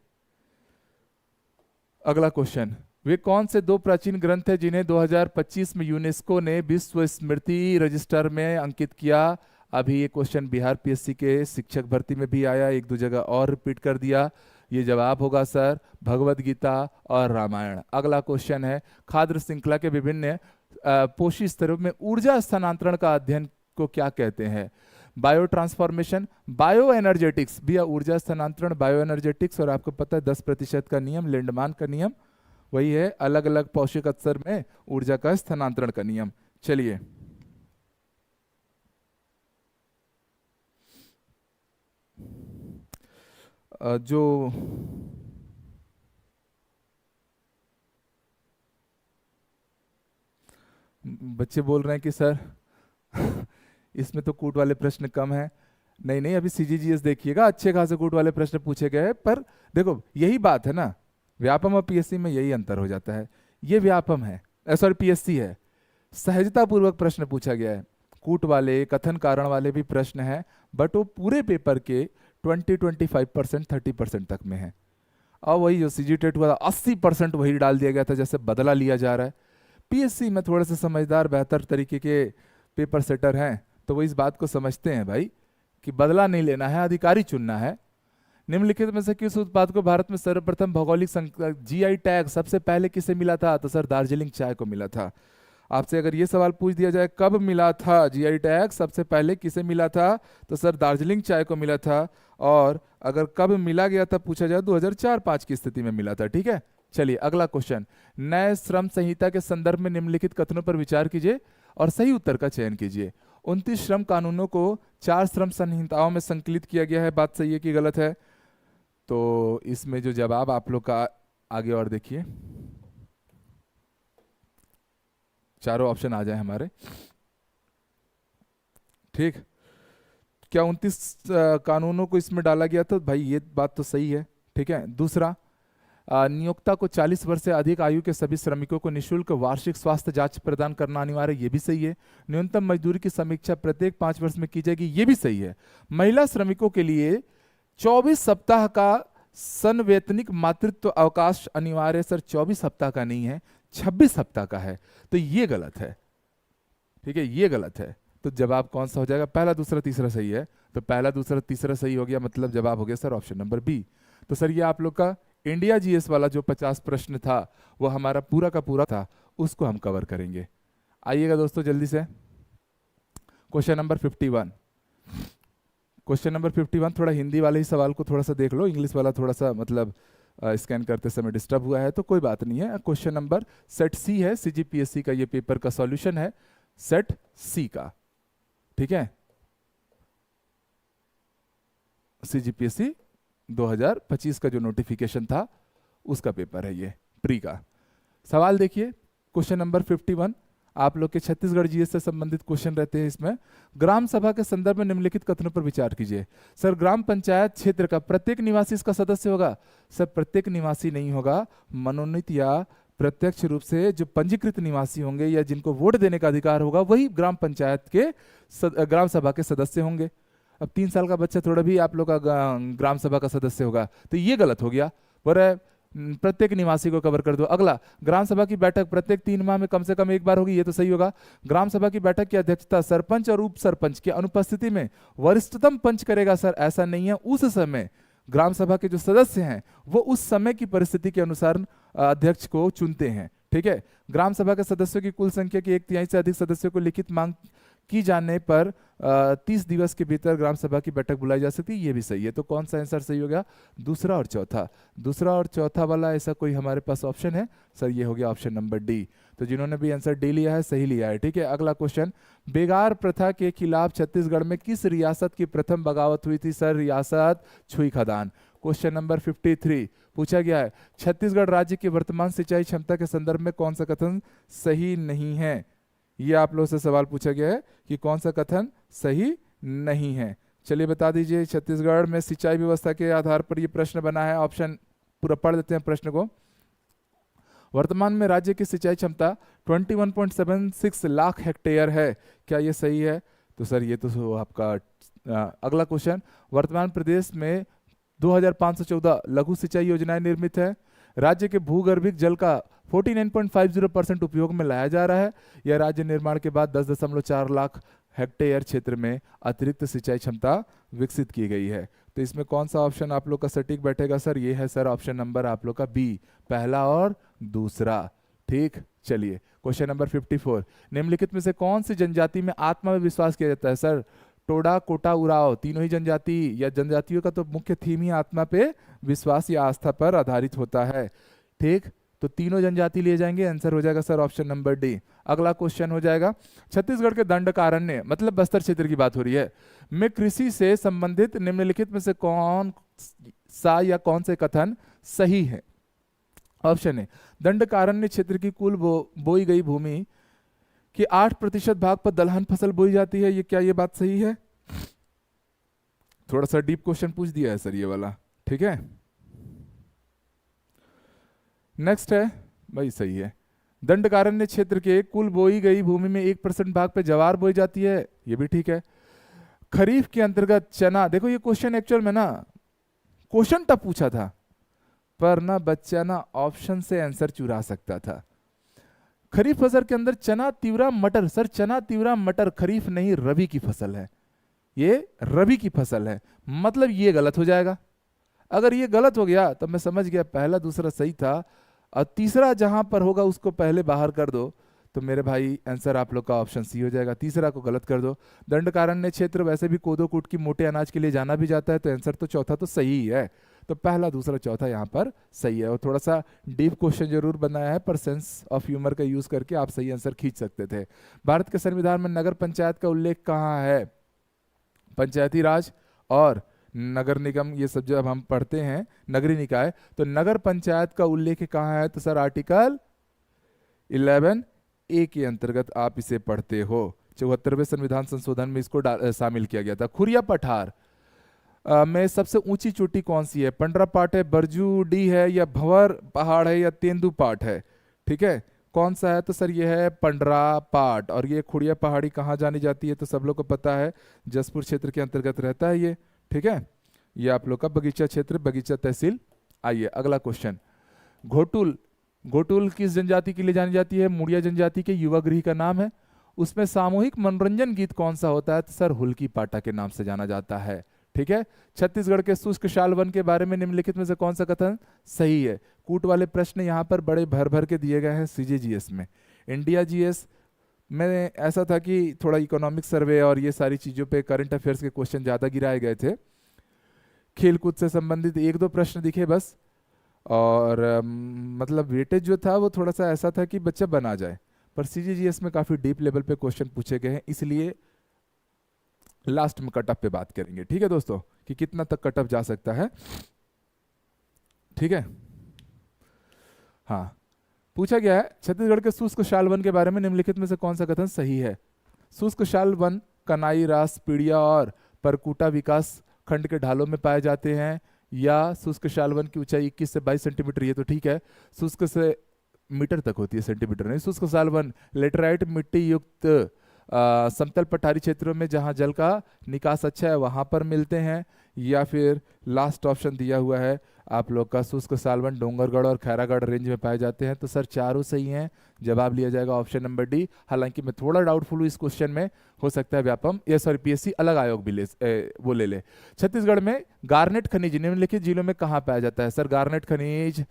अगला क्वेश्चन, वे कौन से दो प्राचीन ग्रंथ हैं जिन्हें 2025 में यूनेस्को ने विश्व स्मृति रजिस्टर में अंकित किया? अभी ये क्वेश्चन बिहार पीएससी के शिक्षक भर्ती में भी आया, एक दो जगह और रिपीट कर दिया। ये जवाब होगा सर भगवत गीता और रामायण। अगला क्वेश्चन है, खाद्य श्रृंखला के विभिन्न पोषी स्तरों में ऊर्जा स्थानांतरण का अध्ययन को क्या कहते हैं? बायो ट्रांसफॉर्मेशन, बायो एनर्जेटिक्स भी, ऊर्जा स्थानांतरण, बायो एनर्जेटिक्स। और आपको पता है 10% का नियम, लिंडमान का नियम, वही है अलग अलग पोषक स्तर में ऊर्जा का स्थानांतरण का नियम। चलिए जो बच्चे बोल रहे हैं कि सर इसमें तो कूट वाले प्रश्न कम है। नहीं नहीं, अभी सीजीजीएस देखिएगा, अच्छे खासे कूट वाले प्रश्न पूछे गए हैं। पर देखो यही बात है ना, व्यापम और पीएससी में यही अंतर हो जाता है। ये व्यापम है, सॉरी पीएससी है, सहजता पूर्वक प्रश्न पूछा गया है। कूट वाले कथन कारण वाले भी प्रश्न है, बट वो पूरे पेपर के 20-25%, 30% तक में है। और वही जो सीजीटेट हुआ 80% वही डाल दिया गया था, जैसे बदला लिया जा रहा है। पीएससी में थोड़े से समझदार बेहतर तरीके के पेपर सेटर हैं, तो वो इस बात को समझते हैं भाई कि बदला नहीं लेना है, अधिकारी चुनना है। निम्नलिखित में से किस उत्पाद को भारत में सर्वप्रथम भौगोलिक जीआई टैग सबसे पहले किसे मिला था? तो सर दार्जिलिंग चाय को मिला था। आपसे अगर ये सवाल पूछ दिया जाए कब मिला था जीआई टैग सबसे पहले किसे मिला था, तो सर दार्जिलिंग चाय को मिला था। और अगर कब मिला गया था पूछा जाए 2004-5 की स्थिति में मिला था, ठीक है। चलिए अगला क्वेश्चन, नए श्रम संहिता के संदर्भ में निम्नलिखित कथनों पर विचार कीजिए और सही उत्तर का चयन कीजिए। 29 श्रम कानूनों को 4 श्रम संहिताओं में संकलित किया गया है, बात सही है कि गलत है? तो इसमें जो जवाब आप लोग का आगे और देखिए, चारों ऑप्शन आ जाए हमारे, ठीक। क्या 29 कानूनों को इसमें डाला गया था? भाई ये बात तो सही है, ठीक है। दूसरा, नियोक्ता को 40 वर्ष से अधिक आयु के सभी श्रमिकों को निःशुल्क वार्षिक स्वास्थ्य जांच प्रदान करना अनिवार्य, ये भी सही है। न्यूनतम मजदूरी की समीक्षा प्रत्येक 5 वर्ष में की जाएगी, ये भी सही है। महिला श्रमिकों के लिए 24 सप्ताह का संवैतनिक मातृत्व अवकाश अनिवार्य, सर 24 सप्ताह का नहीं है, 26 सप्ताह का है, तो ये गलत है, ठीक है, ये गलत है। तो जवाब कौन सा हो जाएगा? पहला दूसरा तीसरा सही है, तो पहला दूसरा तीसरा सही हो गया, मतलब जवाब हो गया सर ऑप्शन नंबर बी। तो सर ये आप लोग का इंडिया जीएस वाला जो 50 प्रश्न था वो हमारा पूरा का पूरा था, उसको हम कवर करेंगे। आइएगा दोस्तों जल्दी से, क्वेश्चन नंबर 51। क्वेश्चन नंबर 51, थोड़ा हिंदी वाले ही सवाल को थोड़ा सा देख लो, इंग्लिश वाला थोड़ा सा मतलब स्कैन करते समय डिस्टर्ब हुआ है तो कोई बात नहीं है। क्वेश्चन नंबर सेट सी है, सीजीपीएससी का ये पेपर का सॉल्यूशन है सेट सी का, ठीक है। सीजीपीएससी 2025 का जो नोटिफिकेशन था उसका पेपर है ये, प्री का। सवाल देखिए क्वेश्चन नंबर 51, आप लोग के छत्तीसगढ़ जीएस से संबंधित क्वेश्चन रहते हैं इसमें। ग्राम सभा के संदर्भ में निम्नलिखित कथनों पर विचार कीजिए। सर ग्राम पंचायत क्षेत्र का प्रत्येक निवासी इसका सदस्य होगा? सर प्रत्येक निवासी नहीं होगा, मनोनीत या प्रत्यक्ष रूप से जो पंजीकृत निवासी होंगे या जिनको वोट देने का अधिकार होगा वही ग्राम पंचायत के ग्राम सभा के सदस्य होंगे। अब 3 साल का बच्चा थोड़ा भी आप लोग का ग्राम सभा का सदस्य होगा, तो ये गलत हो गया। बोले प्रत्येक निवासी को कवर कर दो। अगला, ग्राम सभा की बैठक प्रत्येक 3 माह में कम से कम एक बार होगी, ये तो सही होगा। ग्राम सभा की बैठक की अध्यक्षता सरपंच और उप सरपंच की अनुपस्थिति में वरिष्ठतम पंच करेगा। सर ऐसा नहीं है, उस समय ग्राम सभा के जो सदस्य हैं वो उस समय की परिस्थिति के अनुसार अध्यक्ष को चुनते हैं, ठीक है। ग्राम सभा के सदस्यों की कुल संख्या की 1/3 से अधिक सदस्यों को लिखित मांग की जाने पर 30 दिवस के भीतर ग्राम सभा की बैठक बुलाई जा सकती है, ये भी सही है। तो कौन सा आंसर सही हो गया? दूसरा और चौथा। दूसरा और चौथा वाला ऐसा कोई हमारे पास ऑप्शन है? सर ये हो गया ऑप्शन नंबर डी। तो जिन्होंने भी आंसर डी लिया है सही लिया है, ठीक है। अगला क्वेश्चन, बेगार प्रथा के खिलाफ छत्तीसगढ़ में किस रियासत की प्रथम बगावत हुई थी? सर रियासत छुई खदान। क्वेश्चन नंबर 53 पूछा गया है, छत्तीसगढ़ राज्य की वर्तमान सिंचाई क्षमता के संदर्भ में कौन सा कथन सही नहीं है। ये आप लोगों से सवाल पूछा गया है कि कौन सा कथन सही नहीं है। चलिए बता दीजिए, छत्तीसगढ़ में सिंचाई व्यवस्था के आधार पर ये प्रश्न बना है। ऑप्शन पूरा पढ़ देते हैं प्रश्न को। वर्तमान में राज्य की सिंचाई क्षमता 21.76 लाख हेक्टेयर है, क्या ये सही है? तो सर ये तो आपका अगला क्वेश्चन, वर्तमान प्रदेश में 2514 लघु सिंचाई योजनाएं निर्मित है। राज्य के भूगर्भिक जल का 49.50% उपयोग में लाया जा रहा है। यह राज्य निर्माण के बाद 10.4 लाख हेक्टेयर क्षेत्र में अतिरिक्त सिंचाई क्षमता विकसित की गई है। तो इसमें कौन सा ऑप्शन आप लोग का सटीक बैठेगा सर? ये है सर ऑप्शन नंबर आप लोग का बी, पहला और दूसरा। ठीक, चलिए क्वेश्चन नंबर 54, निम्नलिखित में से कौन सी जनजाति में आत्मा में विश्वास किया जाता है? सर टोडा, कोटा, उराव, तीनों ही जनजाति या जनजातियों का तो मुख्य थीम ही आत्मा पे विश्वास या आस्था पर आधारित होता है। ठीक, तो तीनों जनजाति लिए जाएंगे, आंसर हो जाएगा सर ऑप्शन नंबर डी। अगला क्वेश्चन हो जाएगा, छत्तीसगढ़ के दंडकारण्य मतलब बस्तर क्षेत्र की बात हो रही है में कृषि से संबंधित निम्नलिखित में से कौन सा या कौन से कथन सही है? ऑप्शन ए, दंडकारण्य क्षेत्र की कुल बोई गई भूमि कि 8% भाग पर दलहन फसल बोई जाती है, ये क्या ये बात सही है? थोड़ा सा डीप क्वेश्चन पूछ दिया है सर ये वाला। ठीक है, नेक्स्ट है भाई, सही है। दंडकारण्य क्षेत्र के कुल बोई गई भूमि में 1% भाग पे ज्वार बोई जाती है, ये भी ठीक है। खरीफ के अंतर्गत चना, देखो ये क्वेश्चन एक्चुअल में ना क्वेश्चन टफ पूछा था, पर ना बच्चा ना ऑप्शन से आंसर चुरा सकता था। खरीफ फसल के अंदर चना, तिवरा, मटर, सर चना, तिवरा, मटर खरीफ नहीं रबी की फसल है, ये रबी की फसल है, मतलब ये गलत हो जाएगा। अगर ये गलत हो गया तो मैं समझ गया पहला दूसरा सही था, और तीसरा जहां पर होगा उसको पहले बाहर कर दो, तो मेरे भाई आंसर आप लोग का ऑप्शन सी हो जाएगा, तीसरा को गलत कर दो। दंडकारण्य क्षेत्र वैसे भी कोदो कूट की मोटे अनाज के लिए जाना भी जाता है, तो आंसर तो चौथा तो सही ही है। तो पहला दूसरा चौथा यहाँ पर सही है। और थोड़ा सा डीप क्वेश्चन जरूर बनाया है, पर सेंस ऑफ ह्यूमर का यूज करके आप सही आंसर खींच सकते थे। भारत के संविधान में नगर पंचायत का उल्लेख कहाँ है? पंचायती राज और नगर निगम, ये सब जब हम पढ़ते हैं नगरीय निकाय, तो नगर पंचायत का उल्लेख कहाँ है? तो सर आर्टिकल 11A के अंतर्गत आप इसे पढ़ते हो। 74वें संविधान संशोधन में इसको शामिल किया गया था। खुरिया पठार में सबसे ऊंची चोटी कौन सी है? पंडरा पाट है, बरजू डी है, या भंवर पहाड़ है, या तेंदू पाट है? ठीक है, कौन सा है? तो सर ये है पंडरा पाट। और ये खुड़िया पहाड़ी कहाँ जानी जाती है? तो सब लोग को पता है, जसपुर क्षेत्र के अंतर्गत रहता है ये। ठीक है, ये आप लोग का बगीचा क्षेत्र, बगीचा तहसील। आइए अगला क्वेश्चन, घोटुल, घोटुल किस जनजाति के लिए जानी जाती है? मुड़िया जनजाति के युवा गृह का नाम है। उसमें सामूहिक मनोरंजन गीत कौन सा होता है? तो सर हुल्की पाटा के नाम से जाना जाता है। ठीक है, छत्तीसगढ़ के शुष्क शाल वन के बारे में निम्नलिखित में से कौन सा कथन सही है? कूट वाले प्रश्न यहाँ पर बड़े भर भर के दिए गए हैं सीजीजीएस में। इंडिया जीएस में ऐसा था कि थोड़ा इकोनॉमिक सर्वे और ये सारी चीजों पे करंट अफेयर्स के क्वेश्चन ज्यादा गिराए गए थे, खेलकूद से संबंधित 1-2 प्रश्न दिखे बस, और मतलब वेटेज जो था वो थोड़ा सा ऐसा था कि बच्चा बना जाए। पर सीजीजीएस में काफी डीप लेवल पे क्वेश्चन पूछे गए हैं, इसलिए लास्ट में कट ऑफ पे बात करेंगे। ठीक है दोस्तों, कि कितना तक कट ऑफ जा सकता है। ठीक है, हाँ, पूछा गया है छत्तीसगढ़ के शुष्क शाल वन के बारे में निम्नलिखित में से कौन सा कथन सही है? शुष्क शाल वन कनाई, रास, पीड़िया और परकुटा विकास खंड के ढालों में पाए जाते हैं, या शुष्क शाल वन की ऊंचाई 21 से 22 सेंटीमीटर, ये तो ठीक है, शुष्क से मीटर तक होती है, सेंटीमीटर नहीं। शुष्क शाल वन लेटराइट मिट्टी युक्त समतल पठारी क्षेत्रों में जहां जल का निकास अच्छा है वहां पर मिलते हैं, या फिर लास्ट ऑप्शन दिया हुआ है आप लोग का शुष्क सालवन डोंगरगढ़ और खैरागढ़ रेंज में पाए जाते हैं। तो सर चारों सही हैं, जवाब लिया जाएगा ऑप्शन नंबर डी। हालांकि मैं थोड़ा डाउटफुल हूँ इस क्वेश्चन में, हो सकता है व्यापम या सॉरी पीएससी अलग आयोग भी वो ले ले। छत्तीसगढ़ में गार्नेट खनिज निम्नलिखित जिलों में कहाँ पाया जाता है? सर गार्नेट खनिज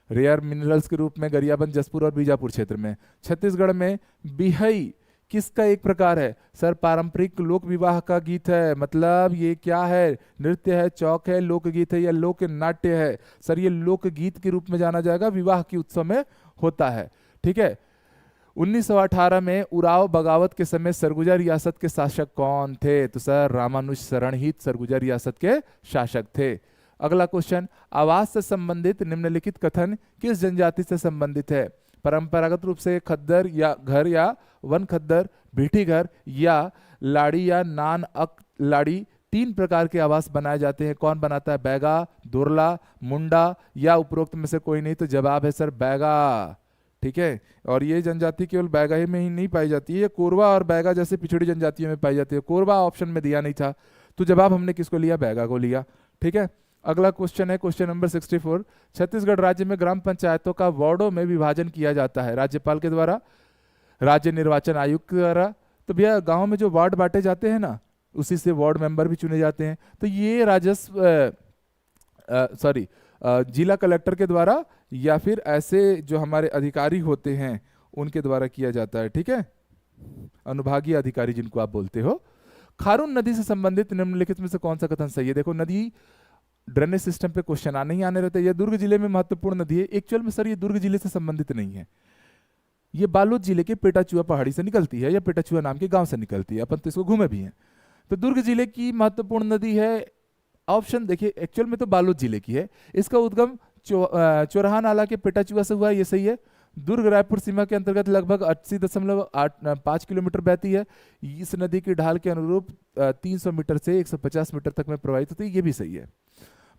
रेयर मिनरल्स के रूप में गरियाबंद, जसपुर और बीजापुर क्षेत्र में। छत्तीसगढ़ में बिहई किसका एक प्रकार है? सर पारंपरिक लोक विवाह का गीत है। मतलब ये क्या है? नृत्य है, चौक है, लोकगीत है, या लोक नाट्य है? सर ये लोकगीत के रूप में जाना जाएगा, विवाह के उत्सव में होता है। ठीक है, 1918 में उराव बगावत के समय सरगुजा रियासत के शासक कौन थे? तो सर रामानुज शरणहीत सरगुजा रियासत के शासक थे। अगला क्वेश्चन, आवास से संबंधित निम्नलिखित कथन किस जनजाति से संबंधित है? परंपरागत रूप से खद्दर या घर या वन खद्दर, भीठी घर या लाड़ी या नान अक लाड़ी, 3 प्रकार के आवास बनाए जाते हैं। कौन बनाता है? बैगा, दोरला, मुंडा या उपरोक्त में से कोई नहीं? तो जवाब है सर बैगा। ठीक है, और ये जनजाति केवल बैगा ही में ही नहीं पाई जाती है, ये कोरवा और बैगा जैसे पिछड़ी जनजातियों में पाई जाती है। कोरवा ऑप्शन में दिया नहीं था, तो जवाब हमने किसको लिया? बैगा को लिया। ठीक है, अगला क्वेश्चन है क्वेश्चन नंबर 64। छत्तीसगढ़ राज्य में ग्राम पंचायतों का वार्डों में विभाजन किया जाता है, राज्यपाल के द्वारा, राज्य निर्वाचन आयुक्त के द्वारा। तो भैया गांव में जो वार्ड बांटे जाते हैं ना, उसी से वार्ड मेंबर भी चुने जाते हैं। तो ये राजस्व जिला कलेक्टर के द्वारा या फिर ऐसे जो हमारे अधिकारी होते हैं उनके द्वारा किया जाता है। ठीक है, अनुभागीय अधिकारी जिनको आप बोलते हो। खारून नदी से संबंधित निम्नलिखित में से कौन सा कथन सही है? देखो, नदी ड्रेनेज सिस्टम पे क्वेश्चन आने ही आने रहते हैं। यह दुर्ग जिले में महत्वपूर्ण नदी है। एक्चुअल में सर ये दुर्ग जिले से संबंधित नहीं है, ये बालोद जिले के पेटाचुआ पहाड़ी से निकलती है या पेटाचुआ नाम के गांव से निकलती है, अपन तो इसको घूमे भी हैं। तो दुर्ग जिले की महत्वपूर्ण नदी है। ऑप्शन देखिए, एक्चुअल में तो बालोद जिले की है, इसका उद्गम चौराहा नाला के पेटाचुआ से हुआ है, ये सही है। दुर्ग रायपुर सीमा के अंतर्गत लगभग 80.85 किलोमीटर बहती है। इस नदी की ढाल के अनुरूप 300 मीटर से 150 मीटर तक में प्रवाहित होती है, ये भी सही है।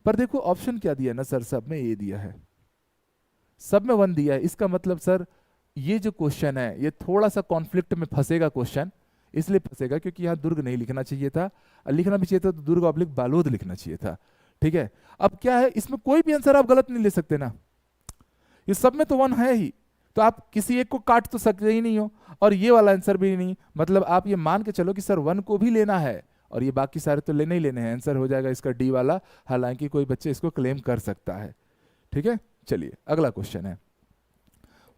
पर देखो ऑप्शन क्या दिया ना सर, सब में ए दिया है, सब में 1 दिया है। इसका मतलब सर ये जो क्वेश्चन है ये थोड़ा सा कॉन्फ्लिक्ट में फंसेगा क्वेश्चन, इसलिए फंसेगा क्योंकि यहाँ दुर्ग नहीं लिखना चाहिए था, लिखना भी चाहिए था तो दुर्ग ऑब्लिक बालोद लिखना चाहिए था। ठीक है, अब क्या है, इसमें कोई भी आंसर आप गलत नहीं ले सकते ना, ये सब में तो 1 है ही, तो आप किसी एक को काट तो सकते ही नहीं हो, और ये वाला आंसर भी नहीं। मतलब आप ये मान के चलो कि सर 1 को भी लेना है और ये बाकी सारे तो लेने ही लेने हैं, आंसर हो जाएगा इसका डी वाला, हालांकि कोई बच्चे इसको क्लेम कर सकता है। ठीक है, चलिए अगला क्वेश्चन है,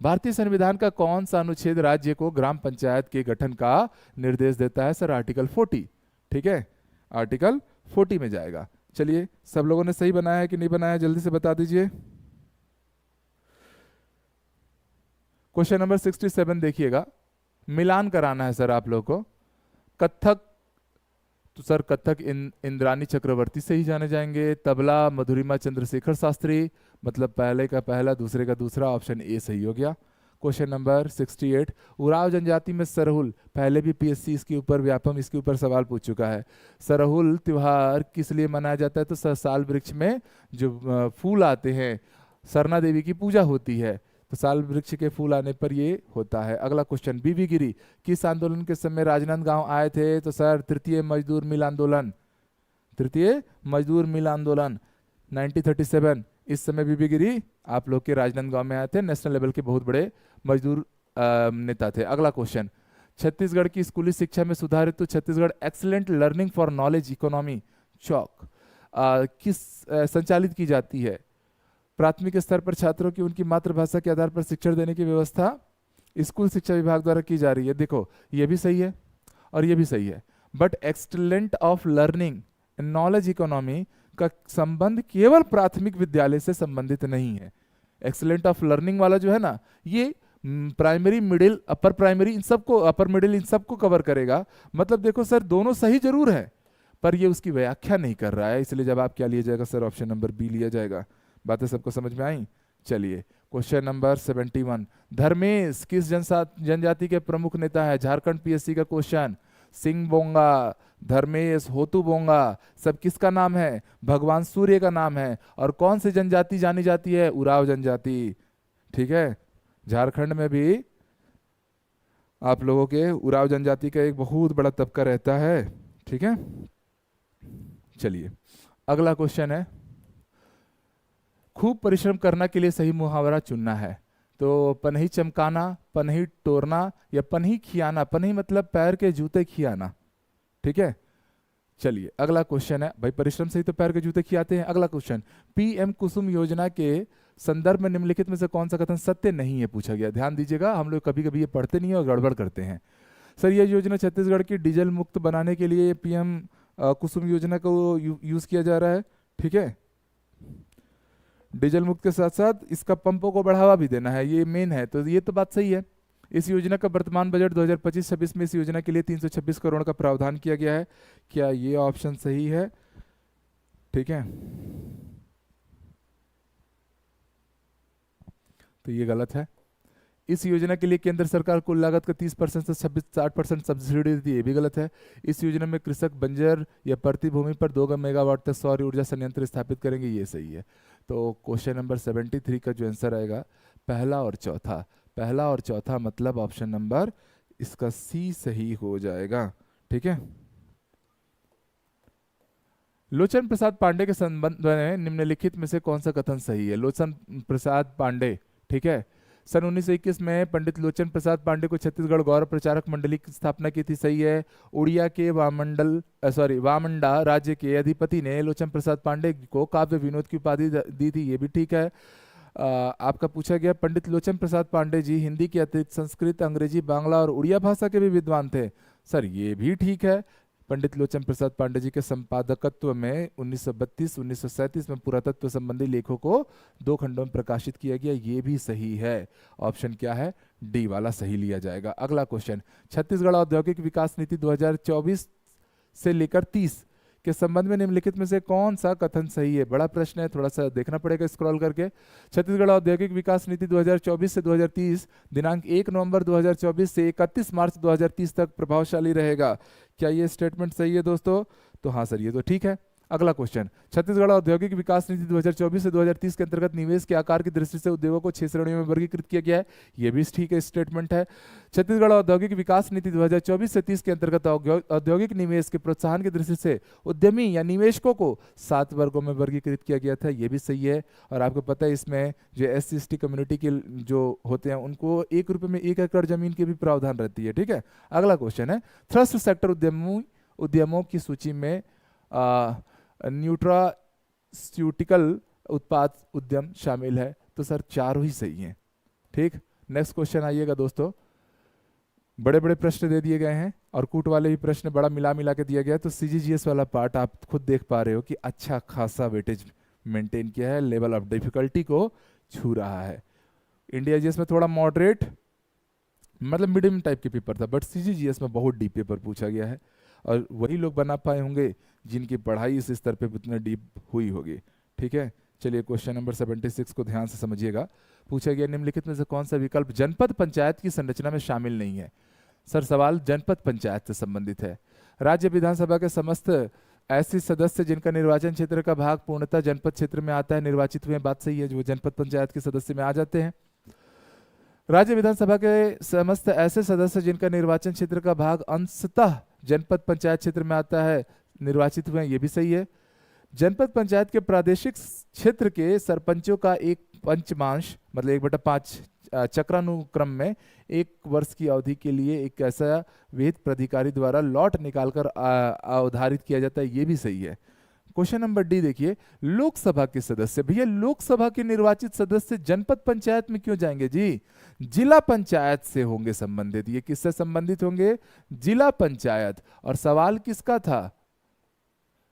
भारतीय संविधान का कौन सा अनुच्छेद राज्य को ग्राम पंचायत के गठन का निर्देश देता है? Sir article 40। ठीक है, आर्टिकल 40 में जाएगा। चलिए, सब लोगों ने सही बनाया है कि नहीं बनाया, जल्दी से बता दीजिए। क्वेश्चन नंबर 67 देखिएगा, मिलान कराना है सर आप लोगों को। कथक, तो सर कथक इंद्रानी चक्रवर्ती से ही जाने जाएंगे। तबला मधुरिमा चंद्रशेखर शास्त्री, मतलब पहले का पहला दूसरे का दूसरा, ऑप्शन ए सही हो गया। क्वेश्चन नंबर 68, उराव जनजाति में सरहुल, पहले भी पीएससी इसके ऊपर व्यापम इसके ऊपर सवाल पूछ चुका है। सरहुल त्योहार किस लिए मनाया जाता है? तो सर साल वृक्ष में जो फूल आते हैं, सरना देवी की पूजा होती है, तो साल वृक्ष के फूल आने पर ये होता है। अगला क्वेश्चन, बीबी गिरी किस आंदोलन के समय राजनांदगांव आए थे? तो सर तृतीय मजदूर मिल आंदोलन, तृतीय मजदूर मिल आंदोलन 1937, इस समय बीबी गिरी आप लोग के राजनांदगांव में आए थे, नेशनल लेवल के बहुत बड़े मजदूर नेता थे। अगला क्वेश्चन, छत्तीसगढ़ की स्कूली शिक्षा में सुधार हेतु Chhattisgarh excellent learning for knowledge economy चौक किस संचालित की जाती है? प्राथमिक स्तर पर छात्रों की उनकी मातृभाषा के आधार पर शिक्षण देने की व्यवस्था स्कूल शिक्षा विभाग द्वारा की जा रही है। देखो ये भी सही है और ये भी सही है, but excellent of learning knowledge economy का संबंध केवल प्राथमिक विद्यालय से संबंधित नहीं है। एक्सलेंट ऑफ लर्निंग वाला जो है ना, ये प्राइमरी मिडिल अपर प्राइमरी इन सबको, अपर मिडिल इन सबको कवर करेगा। मतलब देखो सर दोनों सही जरूर है, पर ये उसकी व्याख्या नहीं कर रहा है, इसलिए जवाब क्या लिया जाएगा सर? ऑप्शन नंबर बी लिया जाएगा। बातें सबको समझ में आई? चलिए क्वेश्चन नंबर 71, धर्मेश किस जनजाति के प्रमुख नेता है? झारखंड पीएससी का क्वेश्चन। सिंह बोंगा, धर्मेश, होतु बोंगा, सब किसका नाम है? भगवान सूर्य का नाम है। और कौन सी जनजाति जानी जाती है? उराव जनजाति। ठीक है, झारखंड में भी आप लोगों के उराव जनजाति का एक बहुत बड़ा तबका रहता है। ठीक है, चलिए अगला क्वेश्चन है, खूब परिश्रम करना के लिए सही मुहावरा चुनना है। तो पनही चमकाना, पनही टोरना या पनही खियाना। पनही मतलब पैर के जूते खियाना। ठीक है, चलिए अगला क्वेश्चन है, भाई परिश्रम से ही तो पैर के जूते खियाते हैं। अगला क्वेश्चन, पीएम कुसुम योजना के संदर्भ में निम्नलिखित में से कौन सा कथन सत्य नहीं है? पूछा गया। ध्यान दीजिएगा, हम लोग कभी कभी ये पढ़ते नहीं है और गड़बड़ करते हैं। सर यह योजना छत्तीसगढ़ की डीजल मुक्त बनाने के लिए पीएम कुसुम योजना को यूज किया जा रहा है। ठीक है, डीजल मुक्त के साथ साथ इसका पंपों को बढ़ावा भी देना है, ये मेन है, तो ये तो बात सही है। इस योजना का वर्तमान बजट 2025-26 में इस योजना के लिए 326 करोड़ का प्रावधान किया गया है। क्या ये ऑप्शन सही है? ठीक है, तो ये गलत है। इस योजना के लिए केंद्र सरकार कुल लागत का 30% से 60% सब्सिडी देती है, ये भी गलत है। इस योजना में कृषक बंजर या परती भूमि पर 2 मेगावाट तक सौर ऊर्जा संयंत्र स्थापित करेंगे, ये सही है। तो क्वेश्चन नंबर 73 का जो आंसर आएगा पहला और चौथा, पहला और चौथा मतलब ऑप्शन नंबर इसका सी सही हो जाएगा। ठीक है। लोचन प्रसाद पांडे के संबंध में निम्नलिखित में से कौन सा कथन सही है? लोचन प्रसाद पांडे, ठीक है, सन 1921 में पंडित लोचन प्रसाद पांडे को छत्तीसगढ़ गौरव प्रचारक मंडली की स्थापना की थी, सही है। उड़िया के वामंडा राज्य के अधिपति ने लोचन प्रसाद पांडे को काव्य विनोद की उपाधि दी थी, ये भी ठीक है। आपका पूछा गया पंडित लोचन प्रसाद पांडे जी हिंदी के अतिरिक्त संस्कृत, अंग्रेजी, बांग्ला और उड़िया भाषा के भी विद्वान थे, सर ये भी ठीक है। पंडित लोचन प्रसाद पांडे जी के संपादकत्व में 1932-1937 में पुरातत्व संबंधी लेखों को 2 खंडों में प्रकाशित किया गया, ये भी सही है। ऑप्शन क्या है? डी वाला सही लिया जाएगा। अगला क्वेश्चन, छत्तीसगढ़ औद्योगिक विकास नीति 2024 से लेकर 30 के संबंध में निम्नलिखित में से कौन सा कथन सही है? बड़ा प्रश्न है, थोड़ा सा देखना पड़ेगा स्क्रॉल करके। छत्तीसगढ़ औद्योगिक विकास नीति 2024 से 2030 दिनांक 1 नवंबर 2024 से 31 मार्च 2030 तक प्रभावशाली रहेगा, क्या ये स्टेटमेंट सही है दोस्तों? तो हाँ सर, ये तो ठीक है। अगला क्वेश्चन, छत्तीसगढ़ औद्योगिक विकास नीति 2024 से 2030 के अंतर्गत निवेश के आकार की दृष्टि से उद्योगों को 6 श्रेणियों में वर्गीकृत किया गया है, ये भी ठीक है स्टेटमेंट है। छत्तीसगढ़ औद्योगिक विकास नीति 2024 से 30 के अंतर्गत औद्योगिक निवेश के प्रोत्साहन की दृष्टि से उद्यमी या निवेशकों को 7 वर्गों में वर्गीकृत किया गया था, ये भी सही है। और आपको पता है इसमें जो SC/ST कम्युनिटी के जो होते हैं उनको 1 रुपये में 1 एकड़ जमीन की भी प्रावधान रहती है, ठीक है। अगला क्वेश्चन है, थ्रस्ट सेक्टर उद्यमों की सूची में न्यूट्रास्यूटिकल उत्पाद उद्यम शामिल है, तो सर चारों ही सही हैं। ठीक, नेक्स्ट क्वेश्चन आइएगा दोस्तों। बड़े बड़े प्रश्न दे दिए गए हैं और कूट वाले भी प्रश्न बड़ा मिला मिला के दिया गया है, तो CGGS वाला पार्ट आप खुद देख पा रहे हो कि अच्छा खासा वेटेज मेंटेन किया है, लेवल ऑफ डिफिकल्टी को छू रहा है। इंडिया जीएस में थोड़ा मॉडरेट मतलब मीडियम टाइप के पेपर था, बट CGGS में बहुत डीप पेपर पूछा गया है और वही लोग बना पाए होंगे जिनकी पढ़ाई इस स्तर पे उतना डीप हुई होगी। ठीक है, चलिए क्वेश्चन नंबर 76 को ध्यान से समझिएगा। पूछा गया निम्नलिखित में से कौन सा विकल्प जनपद पंचायत की संरचना में शामिल नहीं है? सर सवाल जनपद पंचायत से संबंधित है। राज्य विधानसभा के समस्त ऐसे सदस्य जिनका निर्वाचन क्षेत्र का भाग पूर्णतः जनपद क्षेत्र में आता है निर्वाचित हुए, बात सही है, जो जनपद पंचायत के सदस्य में आ जाते हैं। राज्य विधानसभा के समस्त ऐसे सदस्य जिनका निर्वाचन क्षेत्र का भाग अंशतः जनपद पंचायत क्षेत्र में आता है निर्वाचित हुए, ये भी सही है। जनपद पंचायत के प्रादेशिक क्षेत्र के सरपंचों का एक पंचमांश मतलब 1/5 चक्रानुक्रम में 1 वर्ष की अवधि के लिए एक ऐसा विहित प्राधिकारी द्वारा लॉट निकालकर अवधारित किया जाता है, ये भी सही है। क्वेश्चन नंबर डी देखिए, लोकसभा के सदस्य, भैया लोकसभा के निर्वाचित सदस्य जनपद पंचायत में क्यों जाएंगे जी? जिला पंचायत से होंगे संबंधित। ये किससे संबंधित होंगे? जिला पंचायत। और सवाल किसका था?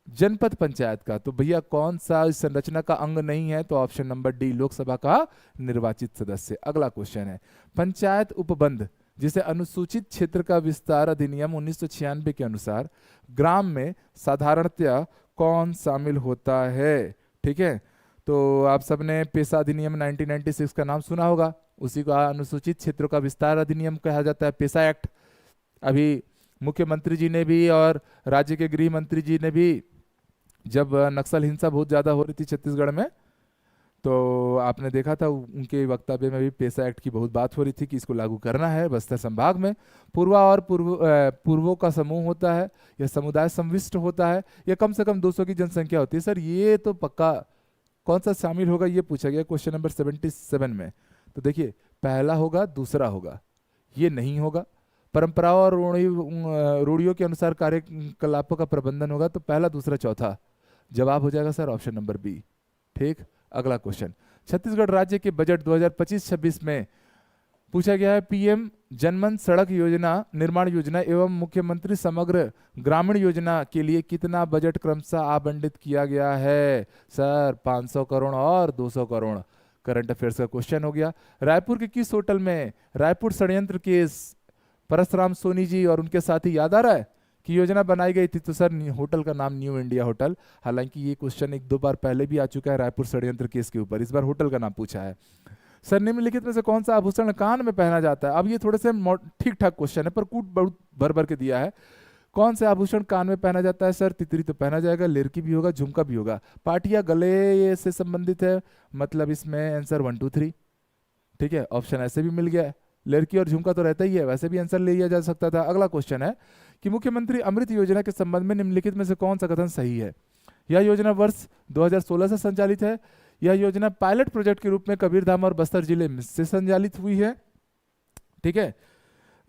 जनपद पंचायत का। तो भैया कौन सा इस संरचना का अंग नहीं है? तो ऑप्शन नंबर डी, लोकसभा का निर्वाचित सदस्य। अगला क्वेश्चन है, पंचायत उपबंध जिसे अनुसूचित क्षेत्र का विस्तार अधिनियम 1996 के अनुसार ग्राम में साधारणतया कौन शामिल होता है? ठीक है, तो आप सबने पेशा अधिनियम 1996 का नाम सुना होगा, उसी का अनुसूचित क्षेत्रों का विस्तार अधिनियम कहा जाता है, पेशा एक्ट। अभी मुख्यमंत्री जी ने भी और राज्य के गृह मंत्री जी ने भी, जब नक्सल हिंसा बहुत ज्यादा हो रही थी छत्तीसगढ़ में, तो आपने देखा था उनके वक्तव्य में भी पेशा एक्ट की बहुत बात हो रही थी कि इसको लागू करना है बस्तर संभाग में। पूर्वा और पूर्वों का समूह होता है, यह समुदाय संविष्ट होता है, यह कम से कम 200 की जनसंख्या होती है। सर ये तो पक्का कौन सा शामिल होगा ये पूछा गया क्वेश्चन नंबर 77 में। तो देखिए पहला होगा, दूसरा होगा, ये नहीं होगा। परंपराओं और रूढ़ियों के अनुसार कार्यकलापों का प्रबंधन होगा, तो पहला, दूसरा, चौथा जवाब हो जाएगा सर ऑप्शन नंबर बी। ठीक, अगला क्वेश्चन, छत्तीसगढ़ राज्य के बजट 2025-26 में पूछा गया है PM जनमन सड़क योजना निर्माण योजना एवं मुख्यमंत्री समग्र ग्रामीण योजना के लिए कितना बजट क्रमशः आवंटित किया गया है? सर 500 करोड़ और 200 करोड़। करंट अफेयर्स का क्वेश्चन हो गया। रायपुर के किस होटल में रायपुर षड्यंत्र केस परसराम सोनी जी और उनके साथी, याद आ रहा है कि योजना बनाई गई थी? तो सर होटल का नाम न्यू इंडिया होटल। हालांकि ये क्वेश्चन 1-2 बार पहले भी आ चुका है रायपुर षड्यंत्र केस के ऊपर, इस बार होटल का नाम पूछा है। सर निम्नलिखित में से कौन सा आभूषण कान में पहना जाता है? अब ये थोड़े से ठीक ठाक क्वेश्चन है पर कूट बहुत भर भर के दिया है। कौन से आभूषण कान में पहना जाता है? सर तितली तो पहना जाएगा, लेरकी भी होगा, झुमका भी होगा। पाटिया गले से संबंधित है, मतलब इसमें आंसर 1 2 3। ठीक है, ऑप्शन ऐसे भी मिल गया है। लेरकी और झुमका तो रहता ही है, वैसे भी आंसर ले लिया जा सकता था। अगला क्वेश्चन है कि मुख्यमंत्री अमृत योजना के संबंध में निम्नलिखित में से कौन सा कथन सही है? यह योजना वर्ष 2016 से संचालित है। यह योजना पायलट प्रोजेक्ट के रूप में कबीरधाम और बस्तर जिले में से संचालित हुई है। ठीक है,